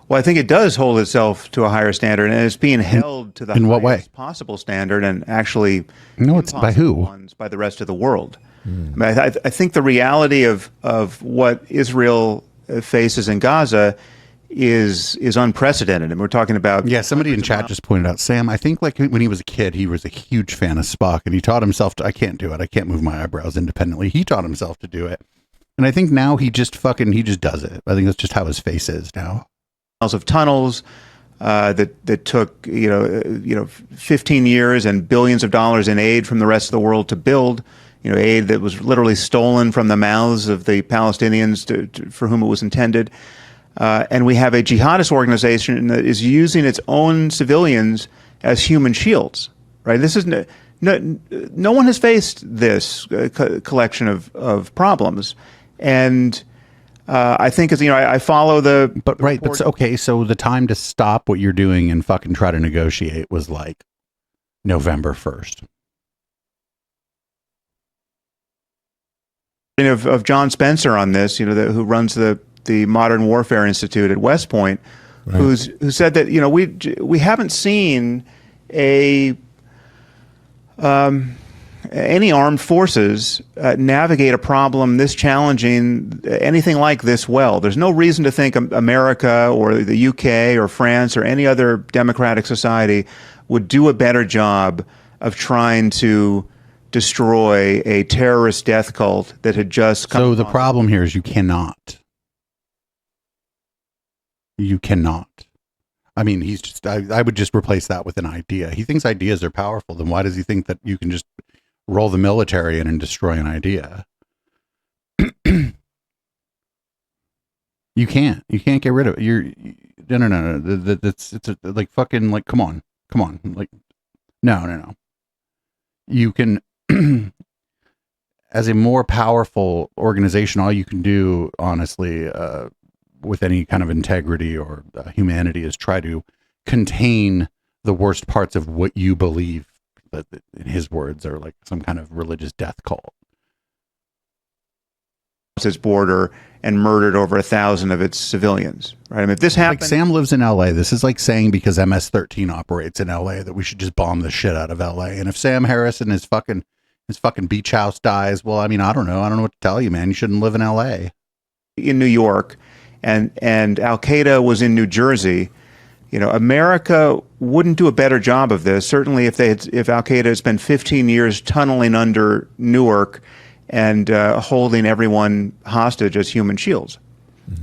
Well, I think it does hold itself to a higher standard, and it's being held to the highest possible standard, and actually, no, it's by who? Ones by the rest of the world. I mean, I think the reality of what Israel faces in Gaza is unprecedented, and we're talking about. Yeah, somebody in chat just pointed out, Sam, I think like when he was a kid, he was a huge fan of Spock, and he taught himself to. I can't do it. I can't move my eyebrows independently. He taught himself to do it, and I think now he just does it. I think that's just how his face is now. Of tunnels that took 15 years and billions of dollars in aid from the rest of the world to build. Aid that was literally stolen from the mouths of the Palestinians for whom it was intended. And we have a jihadist organization that is using its own civilians as human shields. Right? This is no one has faced this collection of problems, and I think it's, I follow the. But right, but okay, so the time to stop what you're doing and fucking try to negotiate was like November 1st. Of John Spencer on this, who runs the Modern Warfare Institute at West Point, Right. who said that we haven't seen any armed forces navigate a problem this challenging, anything like this well. There's no reason to think America or the UK or France or any other democratic society would do a better job of trying to destroy a terrorist death cult that had just come. So the problem here is you cannot. You cannot. I mean, he's just, I would just replace that with an idea. He thinks ideas are powerful. Then why does he think that you can just roll the military in and destroy an idea? You can't get rid of it. No. It's like fucking, like, come on. Like, no. You can, as a more powerful organization, all you can do, honestly, with any kind of integrity or humanity, is try to contain the worst parts of what you believe that, in his words, are like some kind of religious death cult. Its border and murdered over 1,000 of its civilians. Right? I mean, if this happened, like, Sam lives in LA. This is like saying because MS-13 operates in LA that we should just bomb the shit out of LA. And if Sam Harris and his fucking beach house dies, well, I mean, I don't know what to tell you, man. You shouldn't live in LA. In New York, and Al Qaeda was in New Jersey, America wouldn't do a better job of this. Certainly, if Al Qaeda had spent 15 years tunneling under Newark and holding everyone hostage as human shields.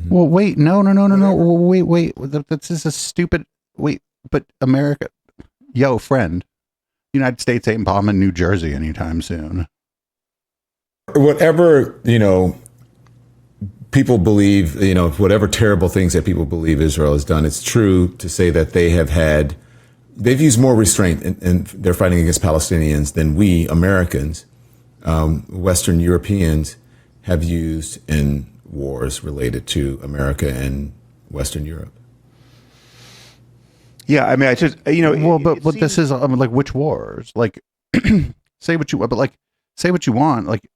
Well, wait, no. Wait. This is a stupid. Wait, but America, friend, United States ain't bombing New Jersey anytime soon. Whatever, people believe, whatever terrible things that people believe Israel has done, it's true to say that they've used more restraint in their fighting against Palestinians than we Americans, Western Europeans, have used in wars related to America and Western Europe. Yeah, I mean, I just, Well, but this is, I mean, like, which wars? Like, say what you want. Like,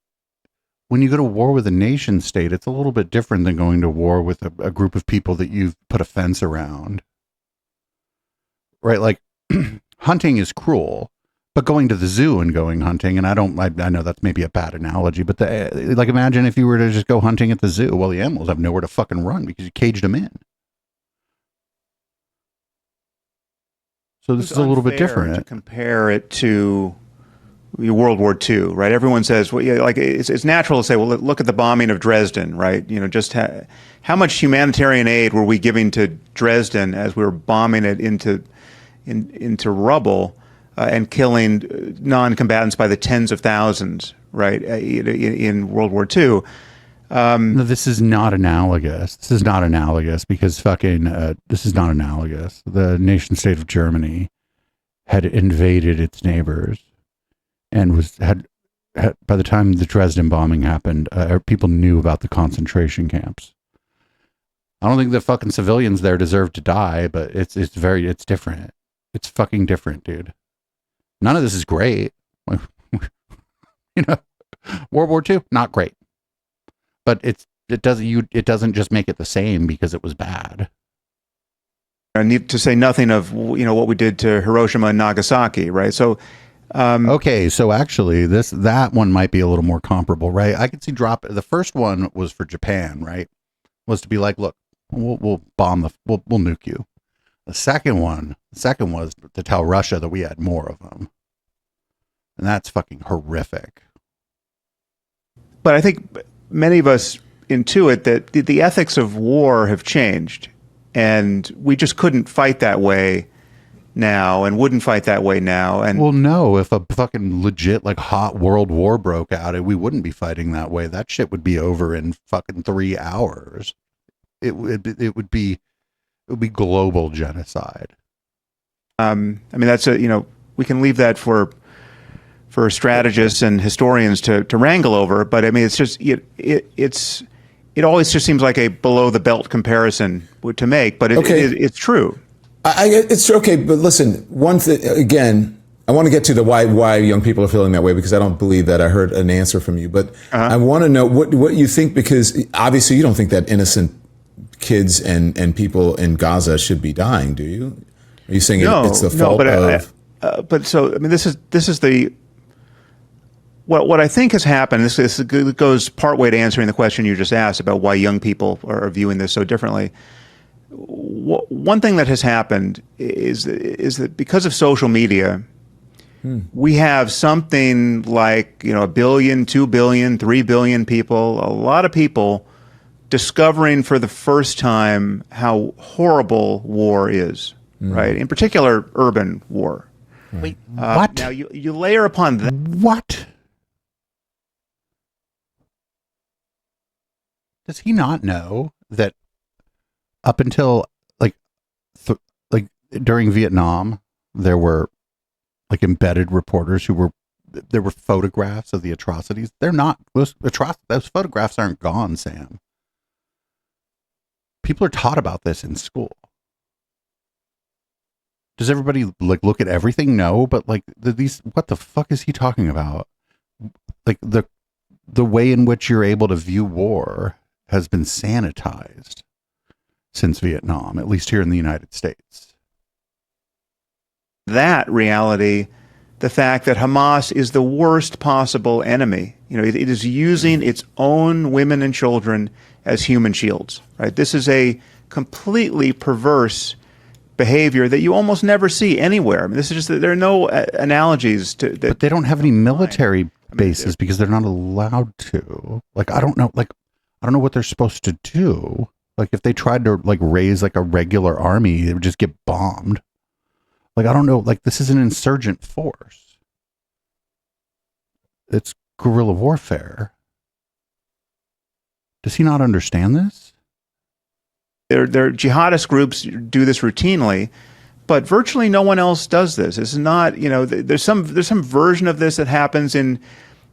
when you go to war with a nation state, it's a little bit different than going to war with a group of people that you've put a fence around. Right? Like, hunting is cruel, but going to the zoo and going hunting, and I know that's maybe a bad analogy, but like, imagine if you were to just go hunting at the zoo. Well, the animals have nowhere to fucking run because you caged them in. So this is a little bit different. To compare it to World War II, right? Everyone says, well, yeah, like, it's natural to say, well, look at the bombing of Dresden, right? Just how much humanitarian aid were we giving to Dresden as we were bombing it into rubble and killing non-combatants by the tens of thousands, right? In World War II. No, this is not analogous. This is not analogous because this is not analogous. The nation state of Germany had invaded its neighbors and had by the time the Dresden bombing happened, people knew about the concentration camps. I don't think the fucking civilians there deserve to die, but it's different. It's fucking different, dude. None of this is great. World War II, not great. But it doesn't just make it the same because it was bad. I need to say nothing of what we did to Hiroshima and Nagasaki, right? So, okay, so actually that one might be a little more comparable, right? I could see the first one was for Japan, right? Was to be like, look, we'll bomb we'll nuke you. The second was to tell Russia that we had more of them, and that's fucking horrific. But I think many of us intuit that the ethics of war have changed, and we just couldn't fight that way now and wouldn't fight that way now. And well, no, if a fucking legit like hot world war broke out, we wouldn't be fighting that way. That shit would be over in fucking 3 hours. It would be global genocide. I mean, that's we can leave that for strategists and historians to wrangle over, but I mean, it's just it's it always just seems like a below the belt comparison to make, but it's true. It's okay, but listen, one thing again, I want to get to the why young people are feeling that way, because I don't believe that I heard an answer from you, but I want to know what you think, because obviously you don't think that innocent kids and people in Gaza should be dying, do you? Are you saying it's the fault of? But so I mean, this is the what I think has happened. This goes partway to answering the question you just asked about why young people are viewing this so differently. One thing that has happened is that because of social media, we have something like 1 billion, 2 billion, 3 billion people, a lot of people discovering for the first time how horrible war is, right? In particular, urban war. Wait, what? Now you layer upon that. What? Does he not know that up until like during Vietnam, there were like embedded reporters there were photographs of the atrocities. They're not those photographs aren't gone, Sam. People are taught about this in school. Does everybody like look at everything? No, but like these, what the fuck is he talking about? Like the way in which you're able to view war has been sanitized since Vietnam, at least here in the United States. That reality, the fact that Hamas is the worst possible enemy. It is using its own women and children as human shields, right? This is a completely perverse behavior that you almost never see anywhere. I mean, this is just that there are no analogies to that. But they don't have any military bases because they're not allowed to. Like, I don't know what they're supposed to do. Like, if they tried to like raise like a regular army, they would just get bombed. Like, I don't know. Like, this is an insurgent force. It's guerrilla warfare. Does he not understand this? Their jihadist groups do this routinely, but virtually no one else does this. It's not, there's some version of this that happens in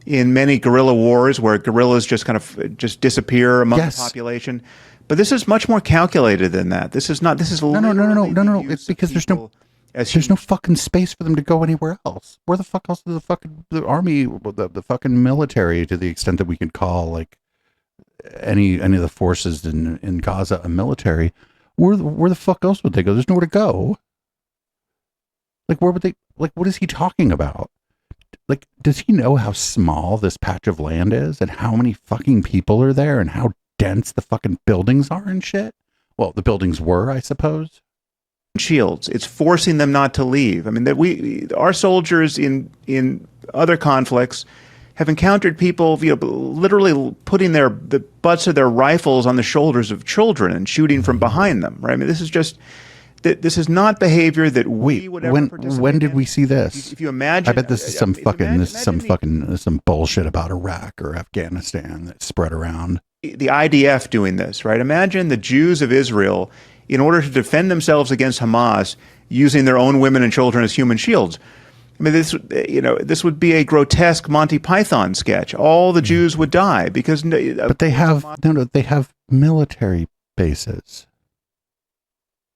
many guerrilla wars where guerrillas just kind of just disappear among the population. But this is much more calculated than that. This is not. This is no. It's because there's no fucking space for them to go anywhere else. Where the fuck else is the army, the fucking military, to the extent that we can call like any of the forces in Gaza a military? Where the fuck else would they go? There's nowhere to go. Like, where would they? Like, what is he talking about? Like, does he know how small this patch of land is and how many fucking people are there and how dense the fucking buildings are and shit? Well, the buildings were, I suppose. Shields. It's forcing them not to leave. I mean, our soldiers in other conflicts have encountered people, literally putting the butts of their rifles on the shoulders of children and shooting from behind them. Right? I mean, this is not behavior that we would ever participate in. When did we see this? If you imagine, I bet this is some bullshit about Iraq or Afghanistan that spread around. The IDF doing this, right? Imagine the Jews of Israel, in order to defend themselves against Hamas, using their own women and children as human shields. I mean, this would be a grotesque Monty Python sketch. All the Jews would die because. But they have they have military bases.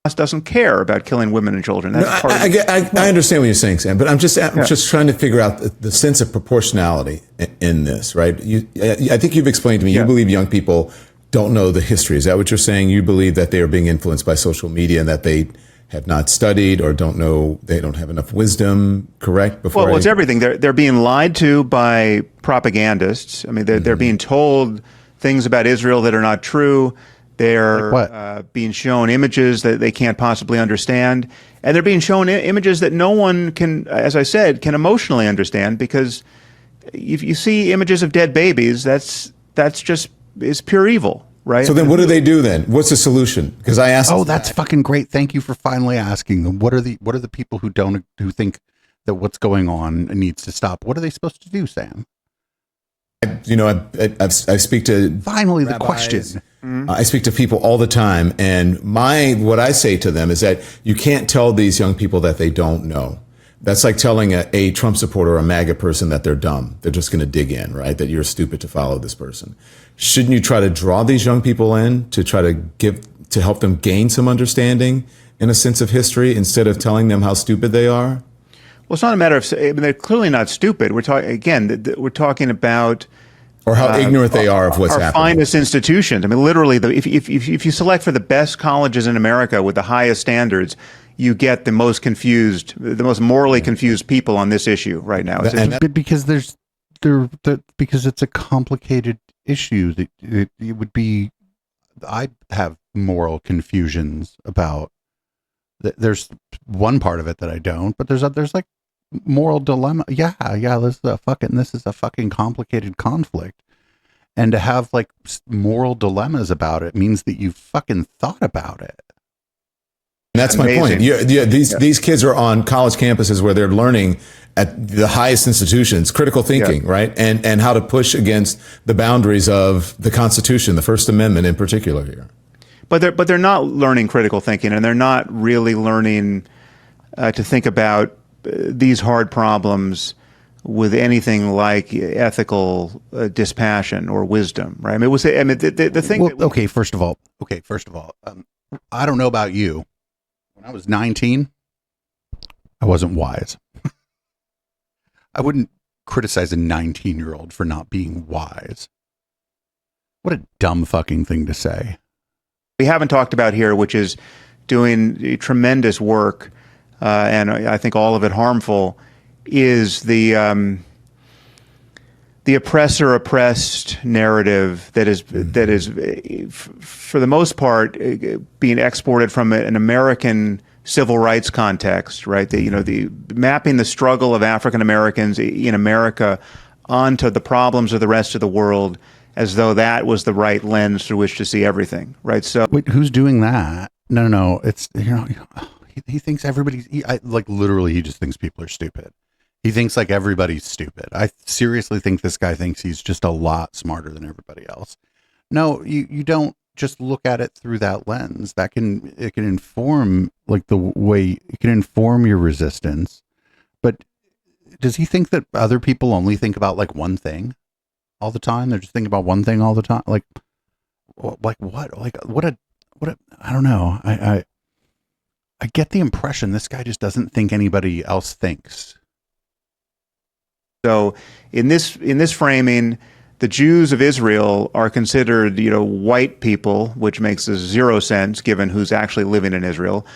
Hamas doesn't care about killing women and children. That's I understand what you're saying, Sam, but I'm just trying to figure out the sense of proportionality in this, right? I think you've explained to me. You believe young people don't know the history. Is that what you're saying? You believe that they are being influenced by social media and that they have not studied or don't know, they don't have enough wisdom, correct? Well, it's everything. They're being lied to by propagandists. I mean, they're being told things about Israel that are not true. They're being shown images that they can't possibly understand. And they're being shown images that no one can, as I said, can emotionally understand, because if you see images of dead babies, that's just is pure evil. Right. So then what do they do then? What's the solution? Because I asked. Oh, that's fucking great. Thank you for finally asking them. What are the people who think that what's going on needs to stop? What are they supposed to do, Sam? I speak to finally rabbis. The question. I speak to people all the time, and what I say to them is that you can't tell these young people that they don't know. That's like telling a Trump supporter or a MAGA person that they're dumb. They're just going to dig in, right? That you're stupid to follow this person. Shouldn't you try to draw these young people in to try to help them gain some understanding and a sense of history instead of telling them how stupid they are? Well, it's not a matter of, I mean, they're clearly not stupid. We're talking, again, we're talking about, or how ignorant they are of what's our happening. finest institutions. I mean, literally, if you select for the best colleges in America with the highest standards, you get the most confused, the most morally confused people on this issue right now. Because because it's a complicated issue. That it would be. I have moral confusions about. There's one part of it that I don't, but there's like moral dilemma. Yeah. This is a fucking complicated conflict, and to have like moral dilemmas about it means that you've fucking thought about it. And that's my point. These kids are on college campuses where they're learning at the highest institutions, critical thinking, right? And how to push against the boundaries of the Constitution, the First Amendment in particular here. But they're not learning critical thinking, and they're not really learning to think about these hard problems with anything like ethical dispassion or wisdom, right? I mean, the thing. Well, okay, first of all, I don't know about you. When I was 19, I wasn't wise. I wouldn't criticize a 19-year-old for not being wise. What a dumb fucking thing to say. We haven't talked about here, which is doing tremendous work, and I think all of it harmful, is the oppressor-oppressed narrative that is for the most part being exported from an American civil rights context, right? The mapping the struggle of African Americans in America onto the problems of the rest of the world, as though that was the right lens through which to see everything, right? So, wait, who's doing that? No, it's he thinks everybody's literally he just thinks people are stupid. He thinks like everybody's stupid. I seriously think this guy thinks he's just a lot smarter than everybody else. No, you don't just look at it through that lens. It can inform like the way it can inform your resistance. But does he think that other people only think about like one thing all the time? They're just thinking about one thing all the time. Like what? I don't know. I get the impression this guy just doesn't think anybody else thinks. So in this framing, the Jews of Israel are considered, white people, which makes zero sense given who's actually living in Israel.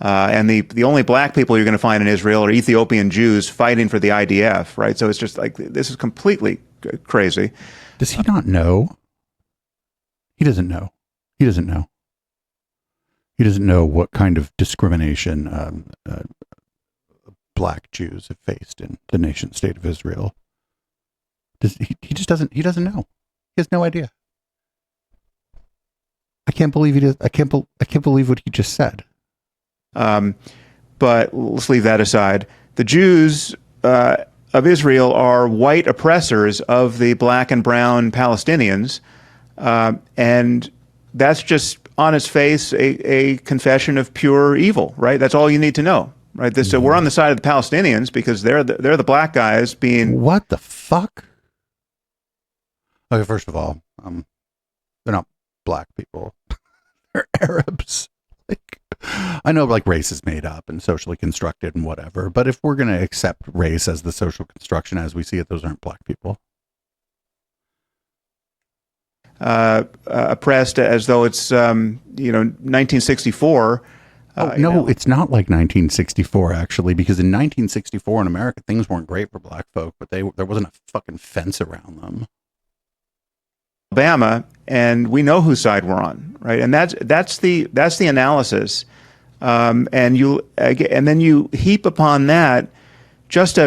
And the only black people you're going to find in Israel are Ethiopian Jews fighting for the IDF, right? So it's just like, this is completely crazy. Does he not know? He doesn't know. He doesn't know. He doesn't know what kind of discrimination Black Jews have faced in the nation state of Israel. He just doesn't. He doesn't know. He has no idea. I can't believe he does. I can't believe what he just said. But let's leave that aside. The Jews of Israel are white oppressors of the black and brown Palestinians, and that's just on its face a confession of pure evil, right? That's all you need to know. Right. So we're on the side of the Palestinians because they're the black guys being. What the fuck? Okay, first of all, they're not black people. They're Arabs. Like, I know like race is made up and socially constructed and whatever, but if we're going to accept race as the social construction as we see it, those aren't black people. Oppressed as though it's 1964. No, it's not like 1964, actually, because in 1964 in America, things weren't great for black folk, but there wasn't a fucking fence around them. Alabama, and we know whose side we're on, right? And that's the analysis, and then you heap upon that just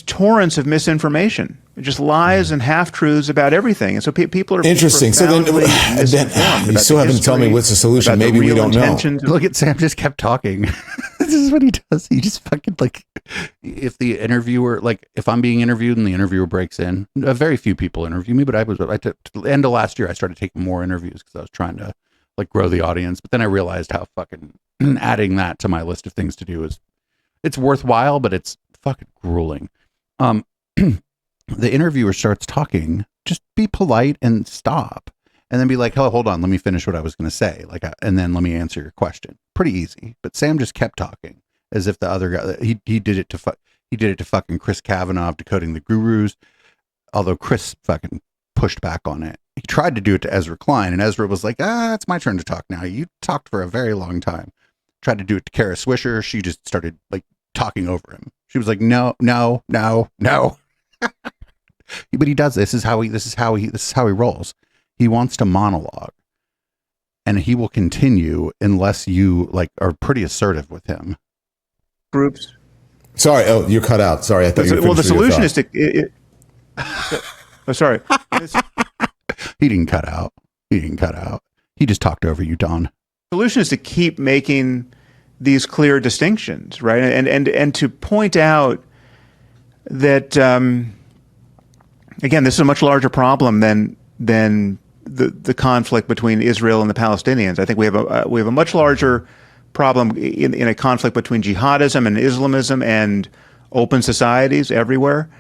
torrents of misinformation. Just lies and half-truths about everything. And so people are interesting. So then you still haven't told me what's the solution. Maybe we don't know. Look at Sam just kept talking. This is what he does. He just fucking like, if the interviewer, like if I'm being interviewed and the interviewer breaks in, very few people interview me, but at the end of last year, I started taking more interviews because I was trying to like grow the audience. But then I realized how fucking adding that to my list of things to do is It's worthwhile, but it's fucking grueling. The interviewer starts talking, just be polite and stop. And then be like, oh, hold on, let me finish what I was going to say. And then let me answer your question. Pretty easy. But Sam just kept talking as if the other guy, he did it to fucking Chris Kavanaugh of Decoding the Gurus. Although Chris fucking pushed back on it. He tried to do it to Ezra Klein, and Ezra was like, it's my turn to talk now. You talked for a very long time. Tried to do it to Kara Swisher. She just started like talking over him. She was like, no. But he does. This is how he rolls. He wants to monologue, and he will continue unless you like are pretty assertive with him. Groups. Sorry. Oh, you cut out. Sorry. I thought you were the solution is to. Sorry. He didn't cut out. He just talked over you, Don. The solution is to keep making these clear distinctions, right? And to point out that again, this is a much larger problem than the conflict between Israel and the Palestinians. I think we have a much larger problem in a conflict between jihadism and Islamism and open societies everywhere.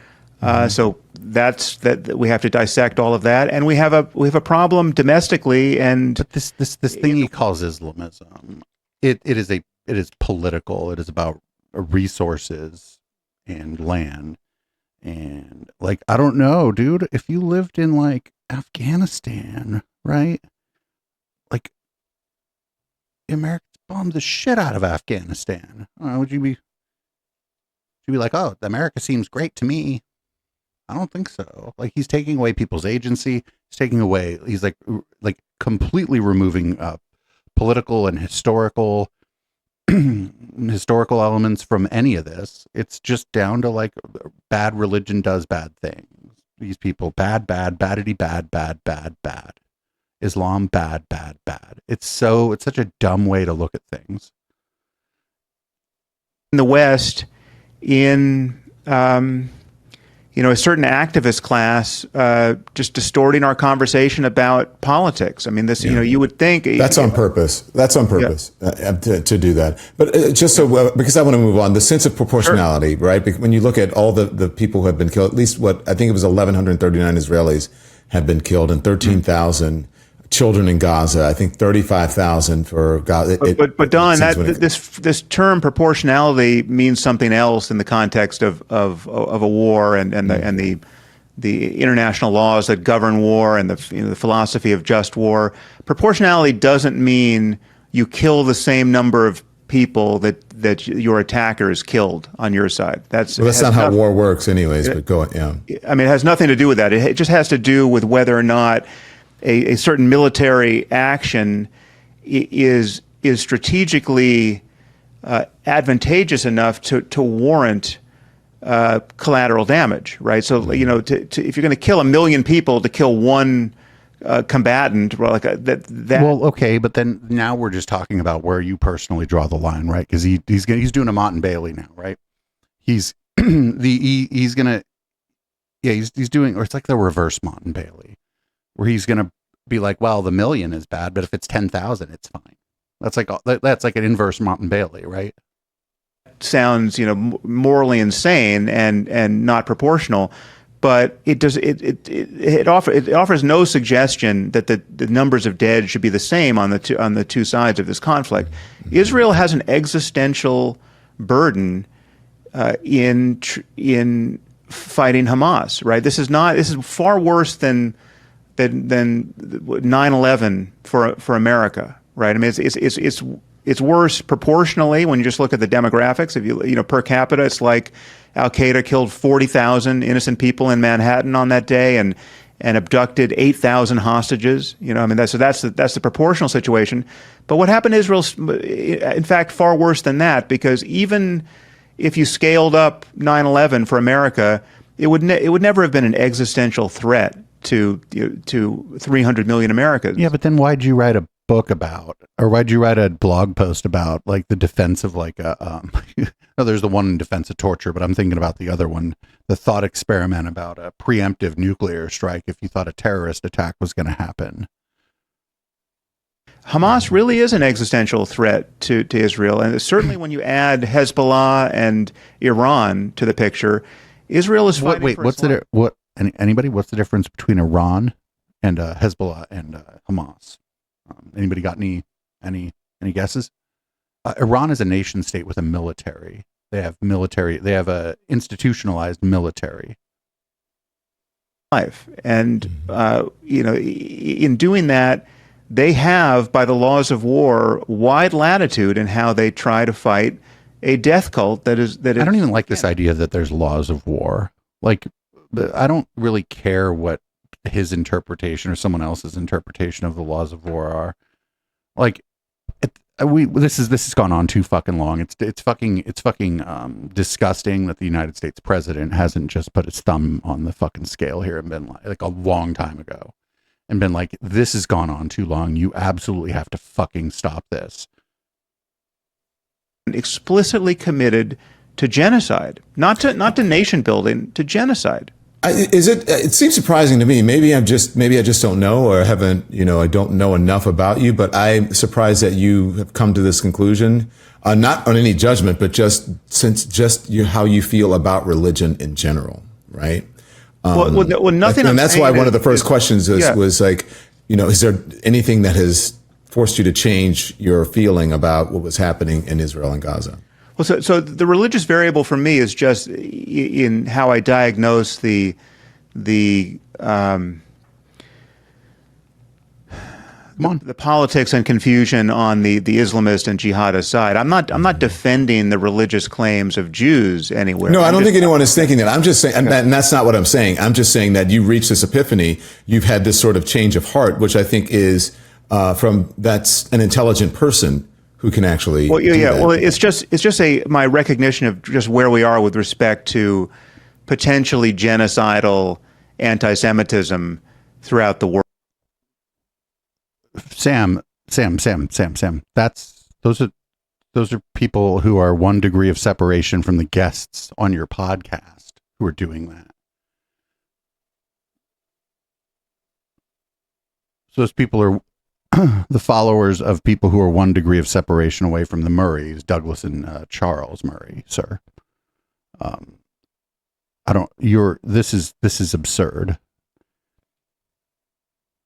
So that's we have to dissect all of that, and we have a problem domestically. And but this thing he calls Islamism, it is political. It is about resources and land, and like I don't know, dude. If you lived in like Afghanistan, right? Like America bombed the shit out of Afghanistan. Would you be like, oh, America seems great to me? I don't think so. Like he's taking away people's agency. He's like completely removing political and historical elements from any of this. It's just down to like bad religion does bad things. These people, baddity, bad. Islam, bad. It's such a dumb way to look at things. In the West, in a certain activist class just distorting our conversation about politics. I mean, this, you would think that's on purpose. That's on purpose to do that. But just so because I want to move on, the sense of proportionality, right? Because when you look at all the people who have been killed, at least I think it was 1,139 Israelis have been killed and 13,000 children in Gaza. I think 35,000 for Gaza. But Don, this term proportionality means something else in the context of a war and the international laws that govern war and the philosophy of just war. Proportionality doesn't mean you kill the same number of people that your attackers killed on your side. That's not how war works, anyways. But go on. Yeah. I mean, it has nothing to do with that. It just has to do with whether or not a certain military action is strategically advantageous enough to warrant collateral damage, right? So if you're going to kill 1 million people to kill one combatant, well, Well, okay, but then now we're just talking about where you personally draw the line, right? Because he's doing a Motte and Bailey now, right? He's he's doing, or it's like the reverse Motte and Bailey, where he's going to be like, well, the 1 million is bad, but if it's 10,000, it's fine. That's like an inverse Motte and Bailey, right? Sounds, morally insane and not proportional, but it offers no suggestion that the numbers of dead should be the same on the two sides of this conflict. Israel has an existential burden in fighting Hamas, right? This is far worse than 9/11 for America, right? I mean, it's worse proportionally when you just look at the demographics. If you per capita, it's like Al Qaeda killed 40,000 innocent people in Manhattan on that day and abducted 8,000 hostages. That's the proportional situation. But what happened to Israel's, in fact, far worse than that, because even if you scaled up 9/11 for America, it would never have been an existential threat to 300 million Americans. Yeah, but then why'd you write a book about, or why'd you write a blog post about like the defense of like no, there's the one in defense of torture, but I'm thinking about the other one, the thought experiment about a preemptive nuclear strike if you thought a terrorist attack was going to happen. Hamas really is an existential threat to Israel. And certainly when you add Hezbollah and Iran to the picture, Israel is fighting for what's its life. anybody? What's the difference between Iran and Hezbollah and Hamas? Anybody got any guesses? Iran is a nation state with a military. They have military. They have a institutionalized military. Life. And, in doing that, they have, by the laws of war, wide latitude in how they try to fight a death cult that is. I don't even like this idea that there's laws of war. Like, I don't really care what his interpretation or someone else's interpretation of the laws of war are. Like, this has gone on too fucking long. It's fucking disgusting that the United States president hasn't just put his thumb on the fucking scale here and been like a long time ago, and been like, this has gone on too long. You absolutely have to fucking stop this. Explicitly committed to genocide, not to nation building, to genocide. It seems surprising to me. Maybe I just don't know, or haven't, I don't know enough about you, but I'm surprised that you have come to this conclusion, not on any judgment, but just how you feel about religion in general. Right. Nothing. And that's why one of the first questions was like, is there anything that has forced you to change your feeling about what was happening in Israel and Gaza? Well, so the religious variable for me is just in how I diagnose the politics and confusion on the Islamist and jihadist side. I'm not defending the religious claims of Jews anywhere. No, I don't think anyone is thinking that. I'm just saying, and that's not what I'm saying. I'm just saying that you reached this epiphany. You've had this sort of change of heart, which I think is that's an intelligent person who can actually. Well, yeah. Well, it's just my recognition of just where we are with respect to potentially genocidal anti-Semitism throughout the world. Sam. Those are people who are 1 degree of separation from the guests on your podcast who are doing that. So those people are the followers of people who are 1 degree of separation away from the Murrays, Douglas and Charles Murray, sir. This is absurd.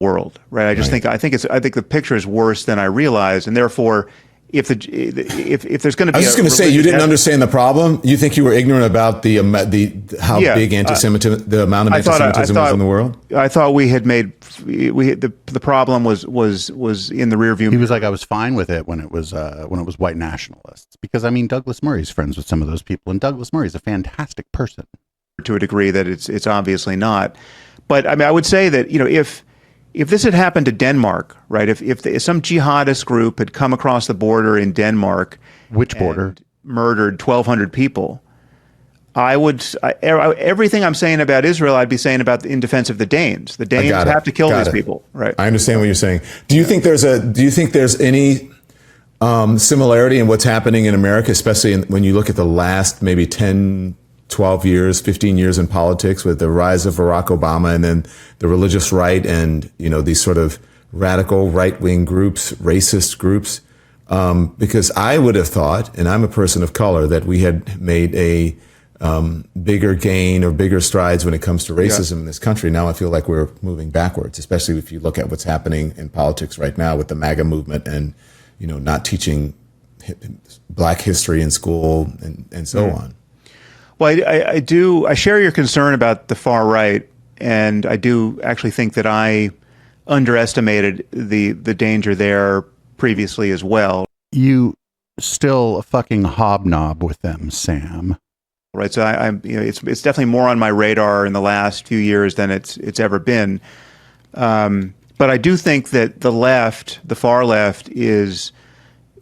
World, right? I think the picture is worse than I realize, and therefore, if there's going to be, I was just going to say, you didn't understand the problem. You think you were ignorant about big anti-Semitism, the amount of anti-Semitism was in the world. I thought we had the problem was in the rear view. He was like, I was fine with it when it was white nationalists, because I mean, Douglas Murray's friends with some of those people, and Douglas Murray's a fantastic person. To a degree that it's obviously not, but I mean, I would say that if this had happened to Denmark, right? If some jihadist group had come across the border in Denmark, which border, murdered 1,200 people, everything I'm saying about Israel, I'd be saying about in defense of the Danes. The Danes have to kill these people, right? I understand what you're saying. Do you think there's any similarity in what's happening in America, especially when you look at the last maybe 10, 12 years, 15 years in politics, with the rise of Barack Obama and then the religious right and, these sort of radical right-wing groups, racist groups? Because I would have thought, and I'm a person of color, that we had made a bigger gain or bigger strides when it comes to racism in this country. Now I feel like we're moving backwards, especially if you look at what's happening in politics right now with the MAGA movement and, not teaching Black history in school and so on. Well, I share your concern about the far right, and I do actually think that I underestimated the danger there previously as well. You still a fucking hobnob with them, Sam. Right, so it's definitely more on my radar in the last few years than it's ever been. But I do think that the far left, is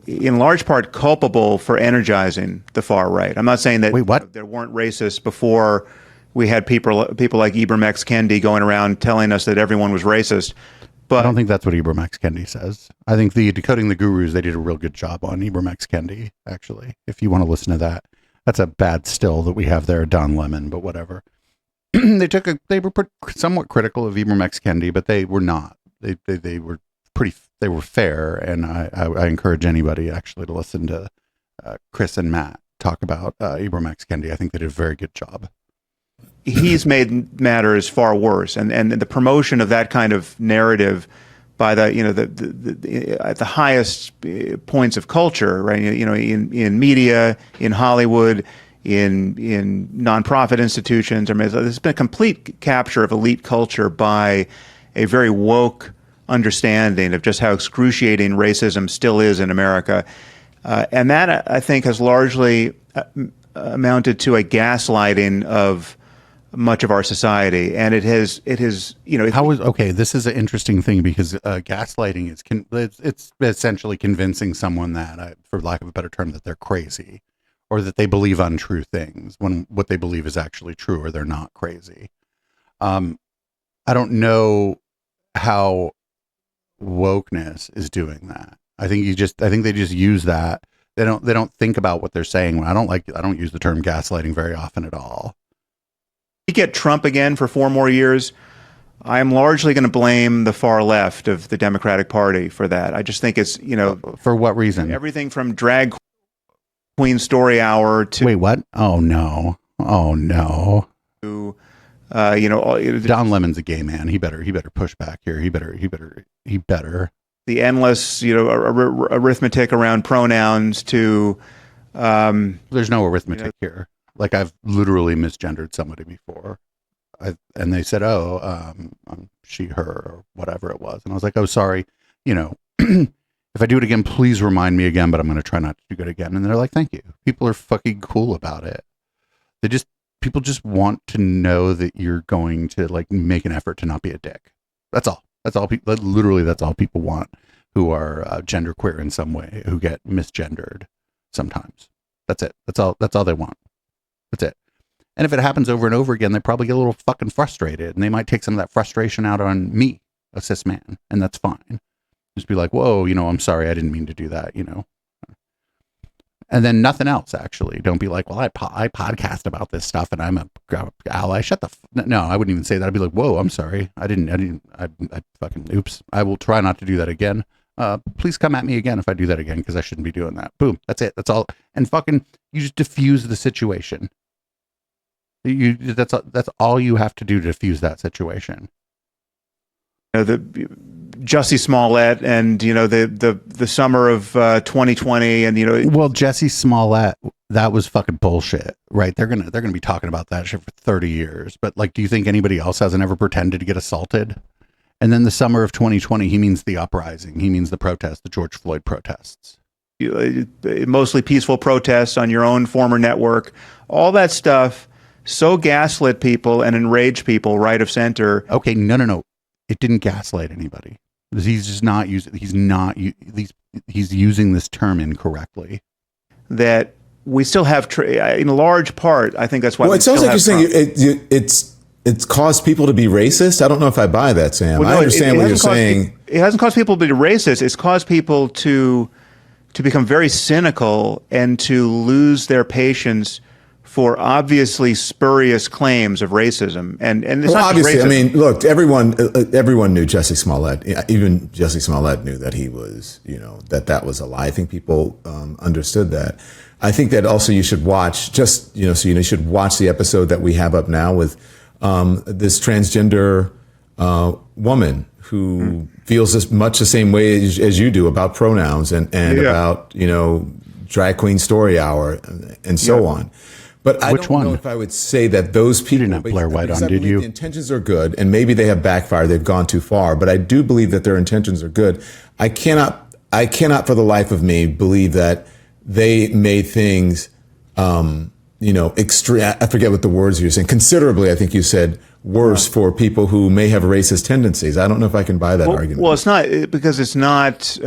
in large part culpable for energizing the far right. I'm not saying that there weren't racists before we had people like Ibram X. Kendi going around telling us that everyone was racist. But I don't think that's what Ibram X. Kendi says. I think the Decoding the Gurus, they did a real good job on Ibram X. Kendi, actually, if you want to listen to that. That's a bad still that we have there, Don Lemon, but whatever. They were somewhat critical of Ibram X. Kendi, but they were not. They were pretty they were fair. And I encourage anybody actually to listen to Chris and Matt talk about Ibram X. Kendi. I think they did a very good job. He's made matters far worse, and the promotion of that kind of narrative by at the highest points of culture, right? In media, in Hollywood, in nonprofit institutions. I mean, there's been a complete capture of elite culture by a very woke understanding of just how excruciating racism still is in America, and that I think has largely amounted to a gaslighting of much of our society, and it has okay, this is an interesting thing because gaslighting is it's essentially convincing someone that, for lack of a better term, that they're crazy or that they believe untrue things when what they believe is actually true, or they're not crazy. I don't know how wokeness is doing that. I think they just use that. They don't think about what they're saying. I don't use the term gaslighting very often at all. We get Trump again for 4 more years, I am largely going to blame the far left of the Democratic Party for that. I just think it's, for what reason? Everything from drag queen story hour to wait, what? Oh no. To, Don Lemon's a gay man. He better push back here. He better. The endless, arithmetic around pronouns to. There's no arithmetic here. Like, I've literally misgendered somebody before. And they said, she, her, or whatever it was. And I was like, oh, sorry. If I do it again, please remind me again, but I'm going to try not to do it again. And they're like, thank you. People are fucking cool about it. People just want to know that you're going to make an effort to not be a dick. That's all. Literally, that's all people want who are genderqueer in some way, who get misgendered sometimes. That's it. That's all they want. That's it. And if it happens over and over again, they probably get a little fucking frustrated, and they might take some of that frustration out on me, a cis man, and that's fine. Just be like, whoa, I'm sorry, I didn't mean to do that, And then nothing else, actually. Don't be like, well, I podcast about this stuff, and I'm a ally. No, I wouldn't even say that. I'd be like, whoa, I'm sorry. I fucking, oops. I will try not to do that again. Please come at me again if I do that again, because I shouldn't be doing that. Boom. That's it. That's all. And fucking, you just diffuse the situation. That's all you have to do to diffuse that situation. The Jussie Smollett and the summer of 2020 and well, Jussie Smollett, that was fucking bullshit, right? They're gonna be talking about that shit for 30 years. But do you think anybody else hasn't ever pretended to get assaulted? And then the summer of 2020, he means the uprising. He means the protest, the George Floyd protests. Mostly peaceful protests on your own former network. All that stuff so gaslit people and enraged people right of center. Okay, no. It didn't gaslight anybody. He's just not using. He's using this term incorrectly. That we still have, in large part, I think that's why. Well, it sounds like you're saying it's caused people to be racist. I don't know if I buy that, Sam. Well, no, I understand what you're saying. It hasn't caused people to be racist. It's caused people to become very cynical and to lose their patience for obviously spurious claims of racism, and it's not obviously. Just racism. I mean, look, everyone knew Jussie Smollett. Even Jussie Smollett knew that he was, that was a lie. I think people understood that. I think that also you should watch you should watch the episode that we have up now with this transgender woman who feels as much the same way as you do about pronouns and about drag queen story hour and so on. But I don't know if I would say that those people... You didn't have Blair White on, did you? The intentions are good, and maybe they have backfired. They've gone too far. But I do believe that their intentions are good. I cannot for the life of me believe that they made things, extreme. I forget what the words you're saying. Considerably, I think you said, worse for people who may have racist tendencies. I don't know if I can buy that argument. Well, it's not, because it's not...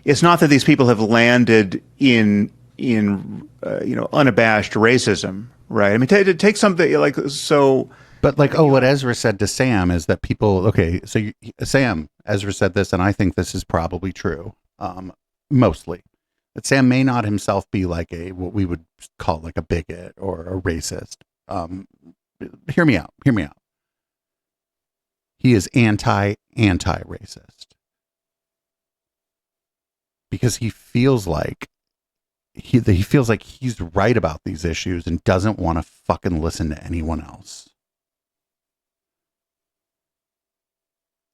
it's not that these people have landed in unabashed racism, right? I mean, take something like so. But what Ezra said to Sam is that people. Okay, so Ezra said this, and I think this is probably true. Mostly, that Sam may not himself be what we would call a bigot or a racist. Hear me out. He is anti-racist. because he feels like he's right about these issues and doesn't want to fucking listen to anyone else.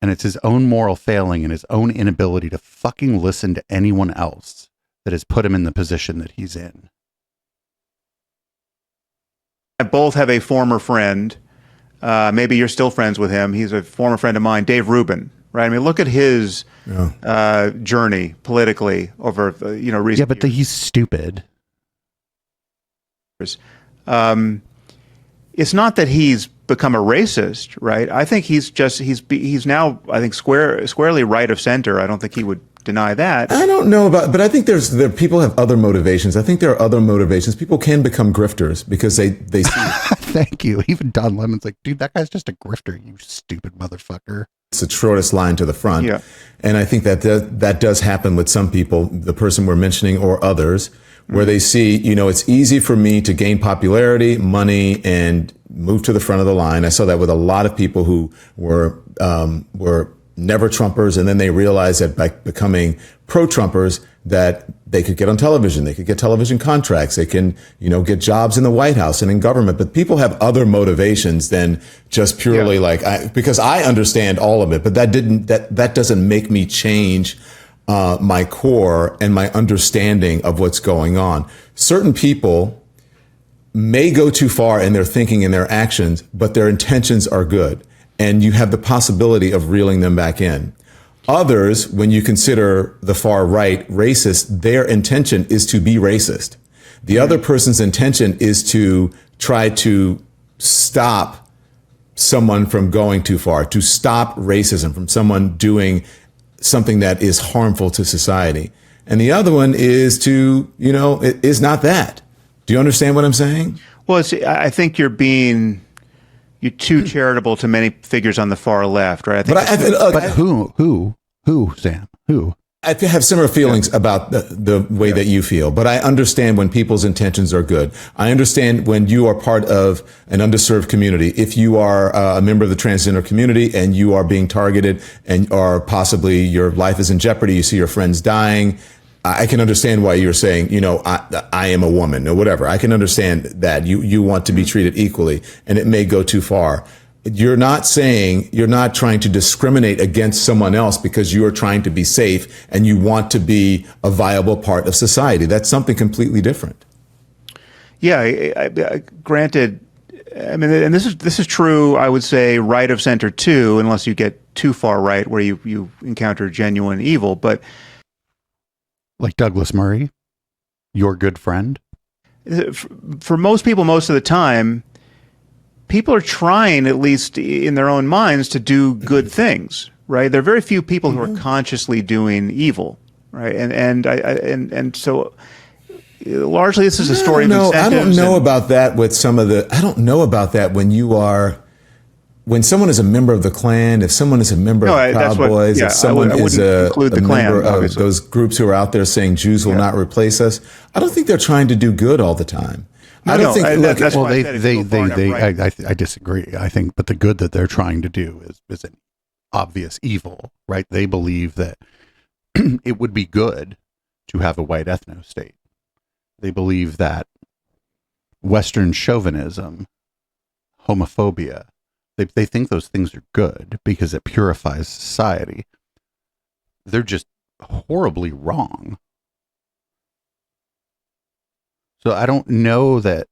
And it's his own moral failing and his own inability to fucking listen to anyone else that has put him in the position that he's in. I both have a former friend. Maybe you're still friends with him. He's a former friend of mine, Dave Rubin. Right? I mean, look at his journey politically over recent. Yeah, but he's stupid. It's not that he's become a racist, right? I think he's now, I think, squarely right of center. I don't think he would deny that. I don't know but I think there people have other motivations. I think there are other motivations. People can become grifters because they see. Thank you. Even Don Lemon's like, dude, that guy's just a grifter, you stupid motherfucker. It's the shortest line to the front. Yeah. And I think that does happen with some people, the person we're mentioning or others, where they see, it's easy for me to gain popularity, money, and move to the front of the line. I saw that with a lot of people who were never Trumpers, and then they realized that by becoming pro-Trumpers that they could get on television, they could get television contracts, they can, get jobs in the White House and in government. But people have other motivations than just purely because I understand all of it, but that doesn't make me change my core and my understanding of what's going on. Certain people may go too far in their thinking and their actions, but their intentions are good. And you have the possibility of reeling them back in. Others, when you consider the far right racist, their intention is to be racist. The other person's intention is to try to stop someone from going too far, to stop racism from someone doing something that is harmful to society. And the other one is it is not that. Do you understand what I'm saying? Well, I think you're too charitable to many figures on the far left, right? Who, Sam? Who? I have similar feelings about the way that you feel, but I understand when people's intentions are good. I understand when you are part of an underserved community. If you are a member of the transgender community and you are being targeted or possibly your life is in jeopardy, you see your friends dying, I can understand why you're saying, I am a woman or whatever. I can understand that you want to be treated equally, and it may go too far. You're not trying to discriminate against someone else because you are trying to be safe and you want to be a viable part of society. That's something completely different. Yeah, granted. I mean, and this is true, I would say, right of center too, unless you get too far right where you encounter genuine evil. But like Douglas Murray, your good friend? For most people, most of the time, people are trying, at least in their own minds, to do good things, right? There are very few people who are consciously doing evil, right? And so largely this is a story of incentives. I don't know about that with some of the, I don't know about that when someone is a member of the Klan, if someone is a member of the Proud Boys, if someone is a member of those groups who are out there saying Jews will not replace us, I don't think they're trying to do good all the time. I disagree. I think, but the good that they're trying to do is an obvious evil, right? They believe that it would be good to have a white ethno state. They believe that Western chauvinism, homophobia, they think those things are good because it purifies society. They're just horribly wrong. So I don't know that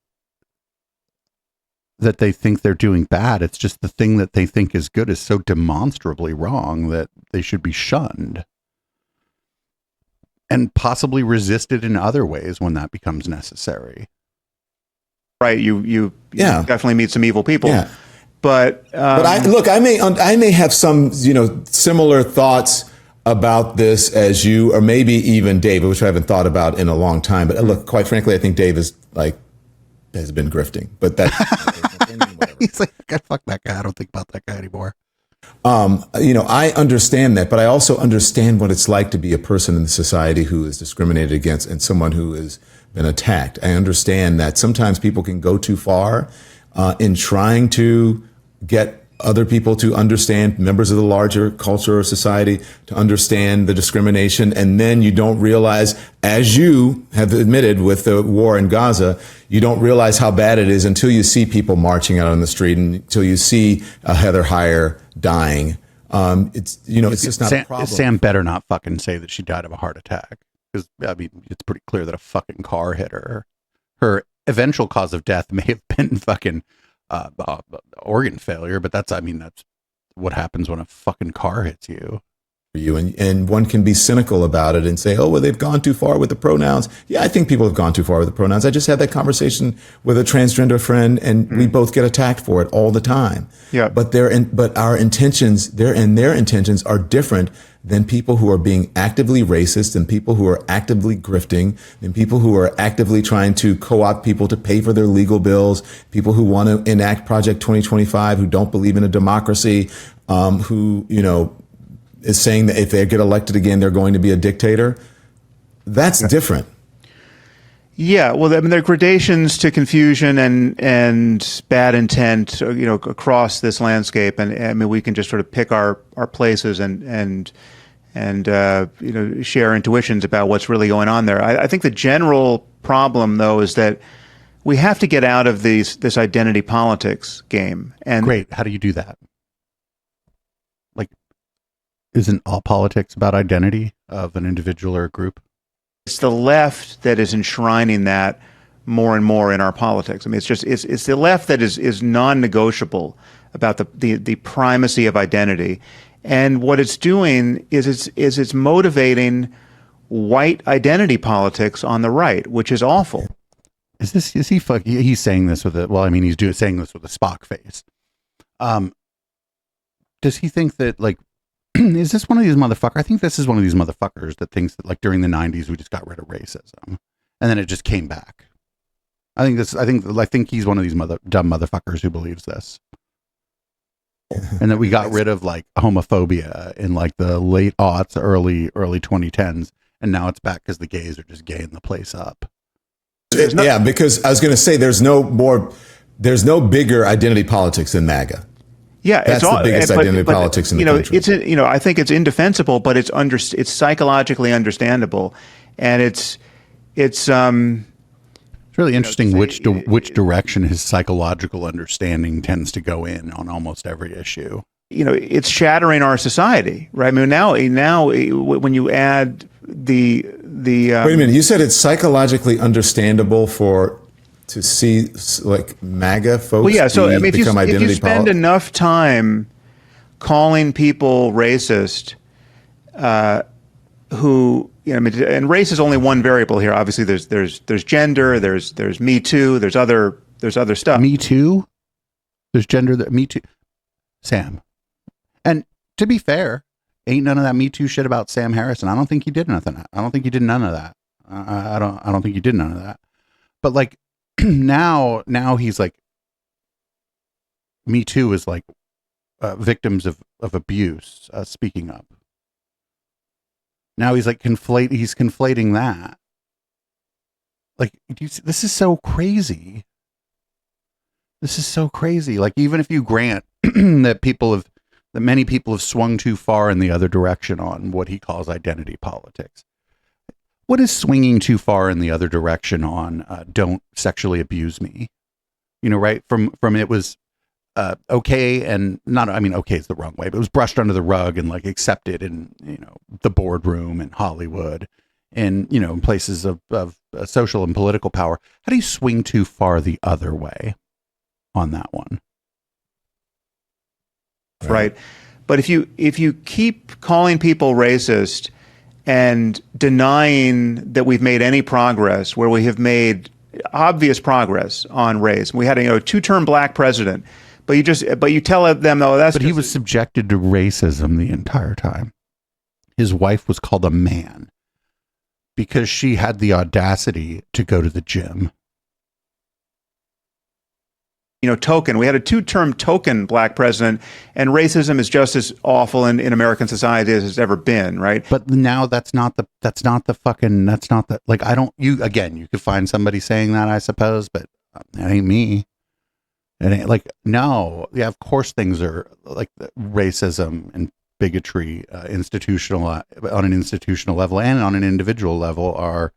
they think they're doing bad. It's just the thing that they think is good is so demonstrably wrong that they should be shunned and possibly resisted in other ways when that becomes necessary. Right. You definitely meet some evil people. Yeah. But I may have some, similar thoughts about this as you, or maybe even David, which I haven't thought about in a long time. But look, quite frankly, I think Dave has been grifting. But that's he's like, fuck that guy. I don't think about that guy anymore. I understand that, but I also understand what it's like to be a person in the society who is discriminated against and someone who has been attacked. I understand that sometimes people can go too far in trying to get other people to understand, members of the larger culture or society to understand the discrimination. And then you don't realize, as you have admitted with the war in Gaza, you don't realize how bad it is until you see people marching out on the street and until you see Heather Heyer dying. It's just not a problem. Sam better not fucking say that she died of a heart attack. Because, I mean, it's pretty clear that a fucking car hit her. Her eventual cause of death may have been fucking organ failure, but that's what happens when a fucking car hits you. You and one can be cynical about it and say, oh, well, they've gone too far with the pronouns. Yeah, I think people have gone too far with the pronouns. I just had that conversation with a transgender friend, and we both get attacked for it all the time. Yeah. But our intentions, their intentions are different than people who are being actively racist and people who are actively grifting and people who are actively trying to co-opt people to pay for their legal bills, people who want to enact Project 2025, who don't believe in a democracy, who, is saying that if they get elected again, they're going to be a dictator. That's different. Yeah, well, I mean, there are gradations to confusion and bad intent, across this landscape, and I mean, we can just sort of pick our places and share intuitions about what's really going on there. I think the general problem, though, is that we have to get out of this identity politics game. And great, how do you do that? Like, isn't all politics about identity of an individual or a group? It's the left that is enshrining that more and more in our politics. I mean, it's the left that is non-negotiable about the primacy of identity, and what it's doing is it's motivating white identity politics on the right, which is awful. He's saying this with saying this with a Spock face. Does he think that, like, is this one of these motherfuckers? I think this is one of these motherfuckers that thinks that, like, during the 90s we just got rid of racism and then it just came back. I think he's one of these dumb motherfuckers who believes this. And that we got rid of, like, homophobia in, like, the late aughts, early 2010s, and now it's back because the gays are just gaying the place up. Yeah, because I was going to say there's no bigger identity politics than MAGA. Yeah, that's the biggest identity politics in the country. I think it's indefensible, but it's psychologically understandable, and it's really interesting which direction his psychological understanding tends to go in on almost every issue. It's shattering our society, right? I mean, now when you add the wait a minute, you said it's psychologically understandable to see, like, MAGA folks become identity if you spend enough time calling people racist, and race is only one variable here. Obviously, there's gender, there's Me Too, there's other stuff. Me Too, there's gender. Me Too, Sam. And to be fair, ain't none of that Me Too shit about Sam Harrison. I don't think he did nothing. I don't think he did none of that. I don't think he did none of that. But, like, now he's like, Me Too is like victims of abuse speaking up. Now he's like conflating that. Like, this is so crazy. This is so crazy. Like, even if you grant that many people have swung too far in the other direction on what he calls identity politics. What is swinging too far in the other direction on don't sexually abuse me? Right? From it was okay, and not, I mean, okay is the wrong way, but it was brushed under the rug and, like, accepted in, the boardroom in Hollywood and, in places of social and political power. How do you swing too far the other way on that one? Right. But if you keep calling people racist and denying that we've made any progress, where we have made obvious progress on race, we had a two-term black president, but you tell them, oh, that's. But he was subjected to racism the entire time. His wife was called a man because she had the audacity to go to the gym. Token. We had a two-term token black president, and racism is just as awful in American society as it's ever been, right? But now you could find somebody saying that, I suppose, but that ain't me. And no, yeah, of course things are like racism and bigotry, institutional on an institutional level and on an individual level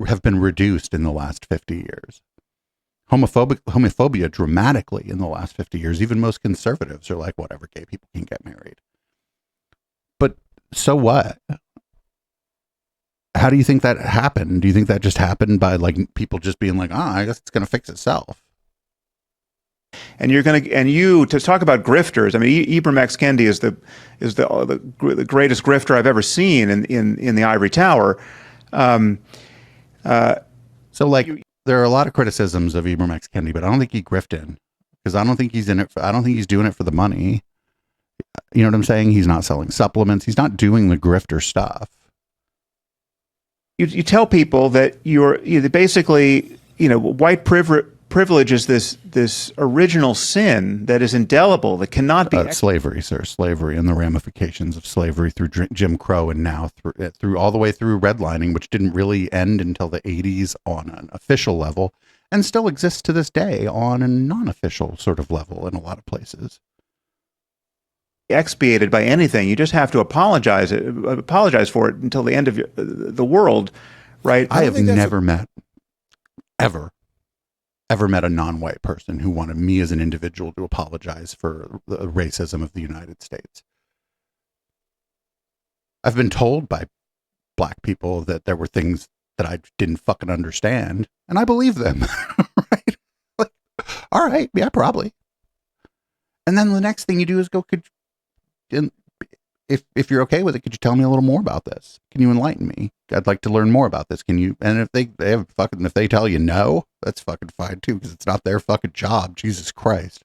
have been reduced in the last 50 years. Homophobia dramatically in the last 50 years. Even most conservatives are like, whatever, gay people can get married. But so what? How do you think that happened? Do you think that just happened by like people just being like, I guess it's going to fix itself? And to talk about grifters. I mean, Ibram X. Kendi is the greatest grifter I've ever seen in the ivory tower. There are a lot of criticisms of Ibram X. Kendi, but I don't think he grifted, because I don't think he's in it. I don't think he's doing it for the money. You know what I'm saying? He's not selling supplements. He's not doing the grifter stuff. You tell people that you're basically, white privilege is this original sin that is indelible, that cannot be slavery, sir. Slavery and the ramifications of slavery through Jim Crow, and now through all the way through redlining, which didn't really end until the 80s on an official level, and still exists to this day on a non-official sort of level in a lot of places. Expiated by anything. You just have to apologize for it until the end of the world, right? I have never ever met a non-white person who wanted me as an individual to apologize for the racism of the United States. I've been told by black people that there were things that I didn't fucking understand, and I believe them. Right? Like, all right, yeah, probably. And then the next thing you do is go, if you're okay with it, could you tell me a little more about this? Can you enlighten me? I'd like to learn more about this. Can you? And if they tell you no, that's fucking fine too, because it's not their fucking job. Jesus Christ.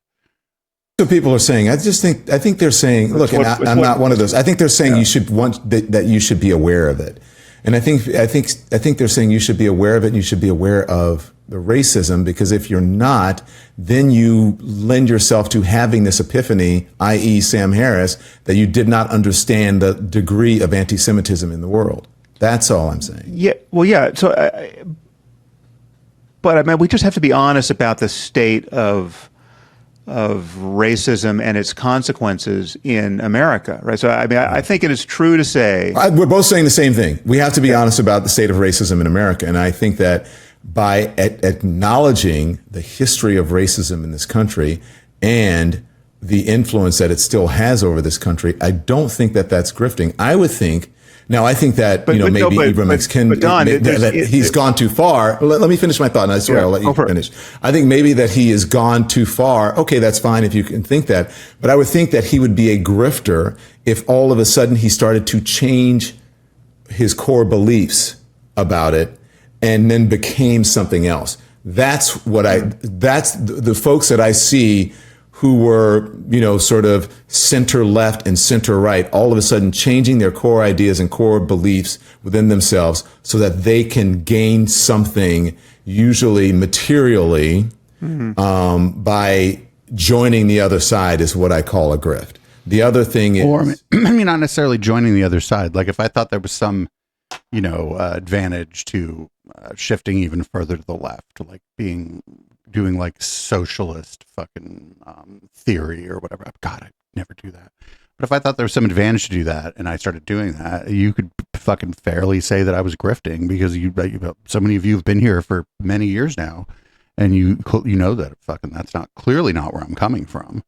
So people are saying, I think they're saying, look, I'm not one of those. I think they're saying you should that you should be aware of it. And I think they're saying you should be aware of it, and you should be aware of the racism, because if you're not, then you lend yourself to having this epiphany, i.e. Sam Harris, that you did not understand the degree of anti-Semitism in the world. That's all I'm saying. Yeah. Well, yeah. So, but I mean, we just have to be honest about the state of racism and its consequences in America, right? So, I mean, I think it is true to say we're both saying the same thing. We have to be honest about the state of racism in America, and I think that by acknowledging the history of racism in this country and the influence that it still has over this country, I don't think that that's grifting. I would think. Now, I think that, maybe Ibram X. Kendi, he's gone too far. Let me finish my thought, and I swear I'll let you finish. I think maybe that he has gone too far. Okay, that's fine if you can think that. But I would think that he would be a grifter if all of a sudden he started to change his core beliefs about it and then became something else. That's the folks that I see who were, sort of center left and center right, all of a sudden changing their core ideas and core beliefs within themselves so that they can gain something, usually materially, by joining the other side, is what I call a grift. The other thing is, or not necessarily joining the other side. Like if I thought there was some, advantage to shifting even further to the left, like doing like socialist fucking theory or whatever. God, I never do that. But if I thought there was some advantage to do that and I started doing that, you could fucking fairly say that I was grifting, because so many of you have been here for many years now, and you know that fucking that's clearly not where I'm coming from.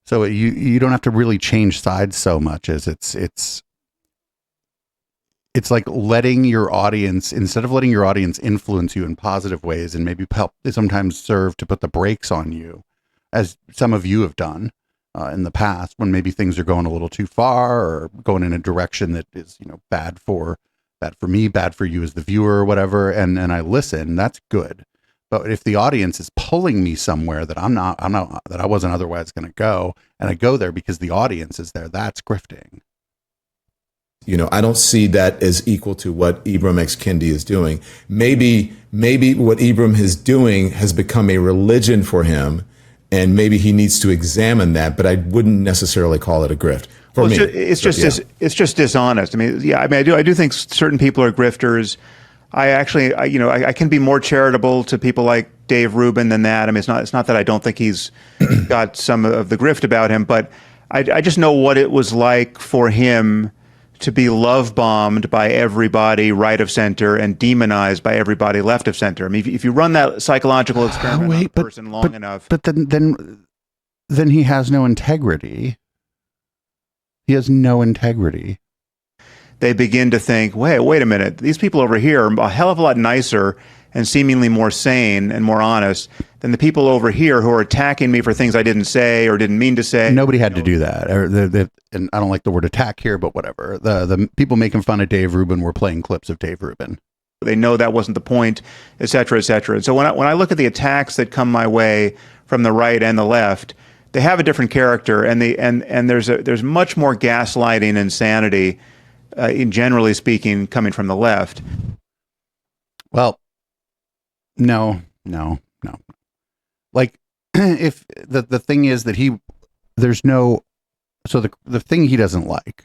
So you don't have to really change sides so much as it's like letting your audience, instead of letting your audience influence you in positive ways and maybe help sometimes serve to put the brakes on you, as some of you have done in the past, when maybe things are going a little too far or going in a direction that is, bad for me, bad for you as the viewer or whatever. And I listen, that's good. But if the audience is pulling me somewhere that that I wasn't otherwise going to go, and I go there because the audience is there, that's grifting. I don't see that as equal to what Ibram X. Kendi is doing. Maybe what Ibram is doing has become a religion for him, and maybe he needs to examine that. But I wouldn't necessarily call it a grift. It's just dishonest. I mean, I do think certain people are grifters. I can be more charitable to people like Dave Rubin than that. I mean, it's not that I don't think he's got some of the grift about him, but I just know what it was like for him to be love bombed by everybody right of center and demonized by everybody left of center. I mean, if you run that psychological experiment on a person long enough, but then he has no integrity. He has no integrity. they begin to think, wait a minute, these people over here are a hell of a lot nicer and seemingly more sane and more honest than the people over here who are attacking me for things I didn't say or didn't mean to say. Nobody had to do that. And I don't like the word attack here, but whatever. The people making fun of Dave Rubin were playing clips of Dave Rubin. They know that wasn't the point, et cetera, et cetera. And so when I look at the attacks that come my way from the right and the left, they have a different character, and there's much more gaslighting and insanity, in generally speaking, coming from the left. Well, no. Like, if the thing is that the thing he doesn't like,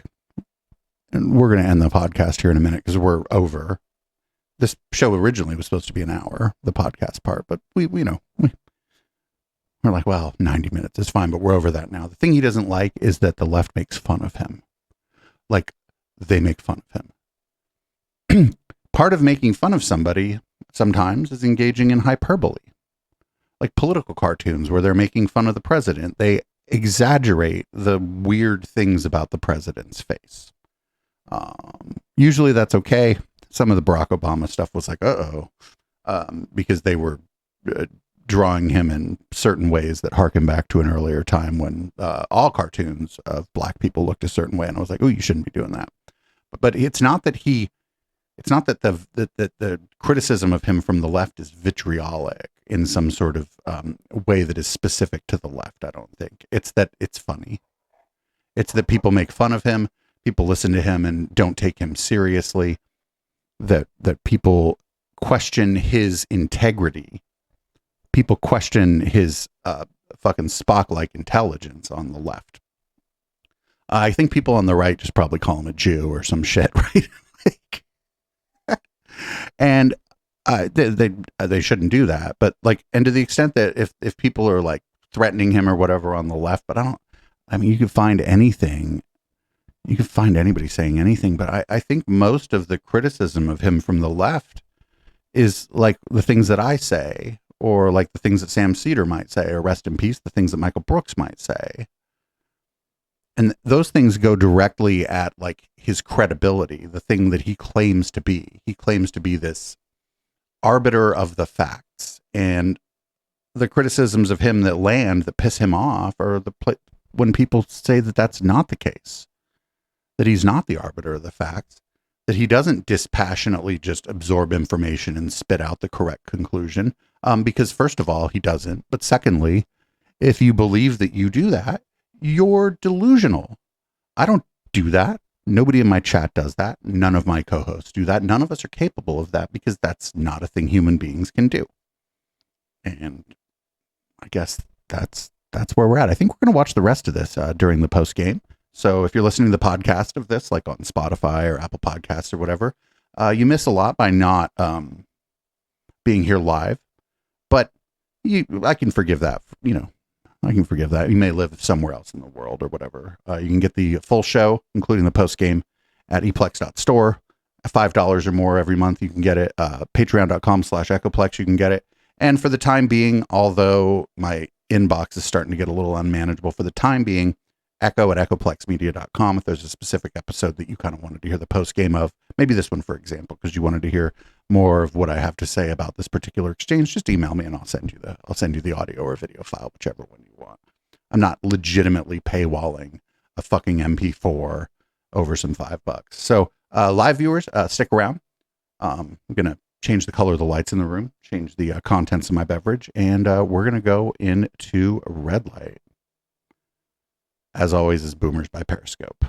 and we're going to end the podcast here in a minute because we're over. This show originally was supposed to be an hour, the podcast part, but we're like, well, 90 minutes is fine, but we're over that now. The thing he doesn't like is that the left makes fun of him. Like, they make fun of him. Part of making fun of somebody sometimes is engaging in hyperbole. Like political cartoons where they're making fun of the president. They exaggerate the weird things about the president's face. Usually that's okay. Some of the Barack Obama stuff was like, because they were drawing him in certain ways that harken back to an earlier time when all cartoons of black people looked a certain way. And I was like, oh, you shouldn't be doing that. But it's not that the criticism of him from the left is vitriolic in some sort of way that is specific to the left. I don't think it's that it's funny. It's that people make fun of him. People listen to him and don't take him seriously. That people question his integrity. People question his fucking Spock-like intelligence on the left. I think people on the right just probably call him a Jew or some shit, right? And they shouldn't do that. But like, and to the extent that if people are like threatening him or whatever on the left, but you could find anything. You could find anybody saying anything, but I think most of the criticism of him from the left is like the things that I say, or like the things that Sam Cedar might say, or rest in peace, the things that Michael Brooks might say. And those things go directly at like his credibility, the thing that he claims to be. He claims to be this arbiter of the facts, and the criticisms of him that piss him off are when people say that that's not the case. That he's not the arbiter of the facts, that he doesn't dispassionately just absorb information and spit out the correct conclusion. Because first of all, he doesn't. But secondly, if you believe that you do that, you're delusional. I don't do that. Nobody in my chat does that. None of my co-hosts do that. None of us are capable of that because that's not a thing human beings can do. And I guess that's where we're at. I think we're going to watch the rest of this during the post game. So if you're listening to the podcast of this, like on Spotify or Apple Podcasts or whatever, you miss a lot by not being here live. But I can forgive that. I can forgive that. You may live somewhere else in the world or whatever. You can get the full show, including the post game, at eplex.store. At $5 or more every month, you can get it. Patreon.com/Echoplex, you can get it. And for the time being, although my inbox is starting to get a little unmanageable, for the time being, echo@echoplexmedia.com. If there's a specific episode that you kind of wanted to hear the post game of, maybe this one, for example, because you wanted to hear more of what I have to say about this particular exchange, just email me and I'll send you the audio or video file, whichever one you want. I'm not legitimately paywalling a fucking MP4 over some $5. So, live viewers, stick around. I'm going to change the color of the lights in the room, change the contents of my beverage, and we're going to go into red light. As always, is Boomers by Periscope.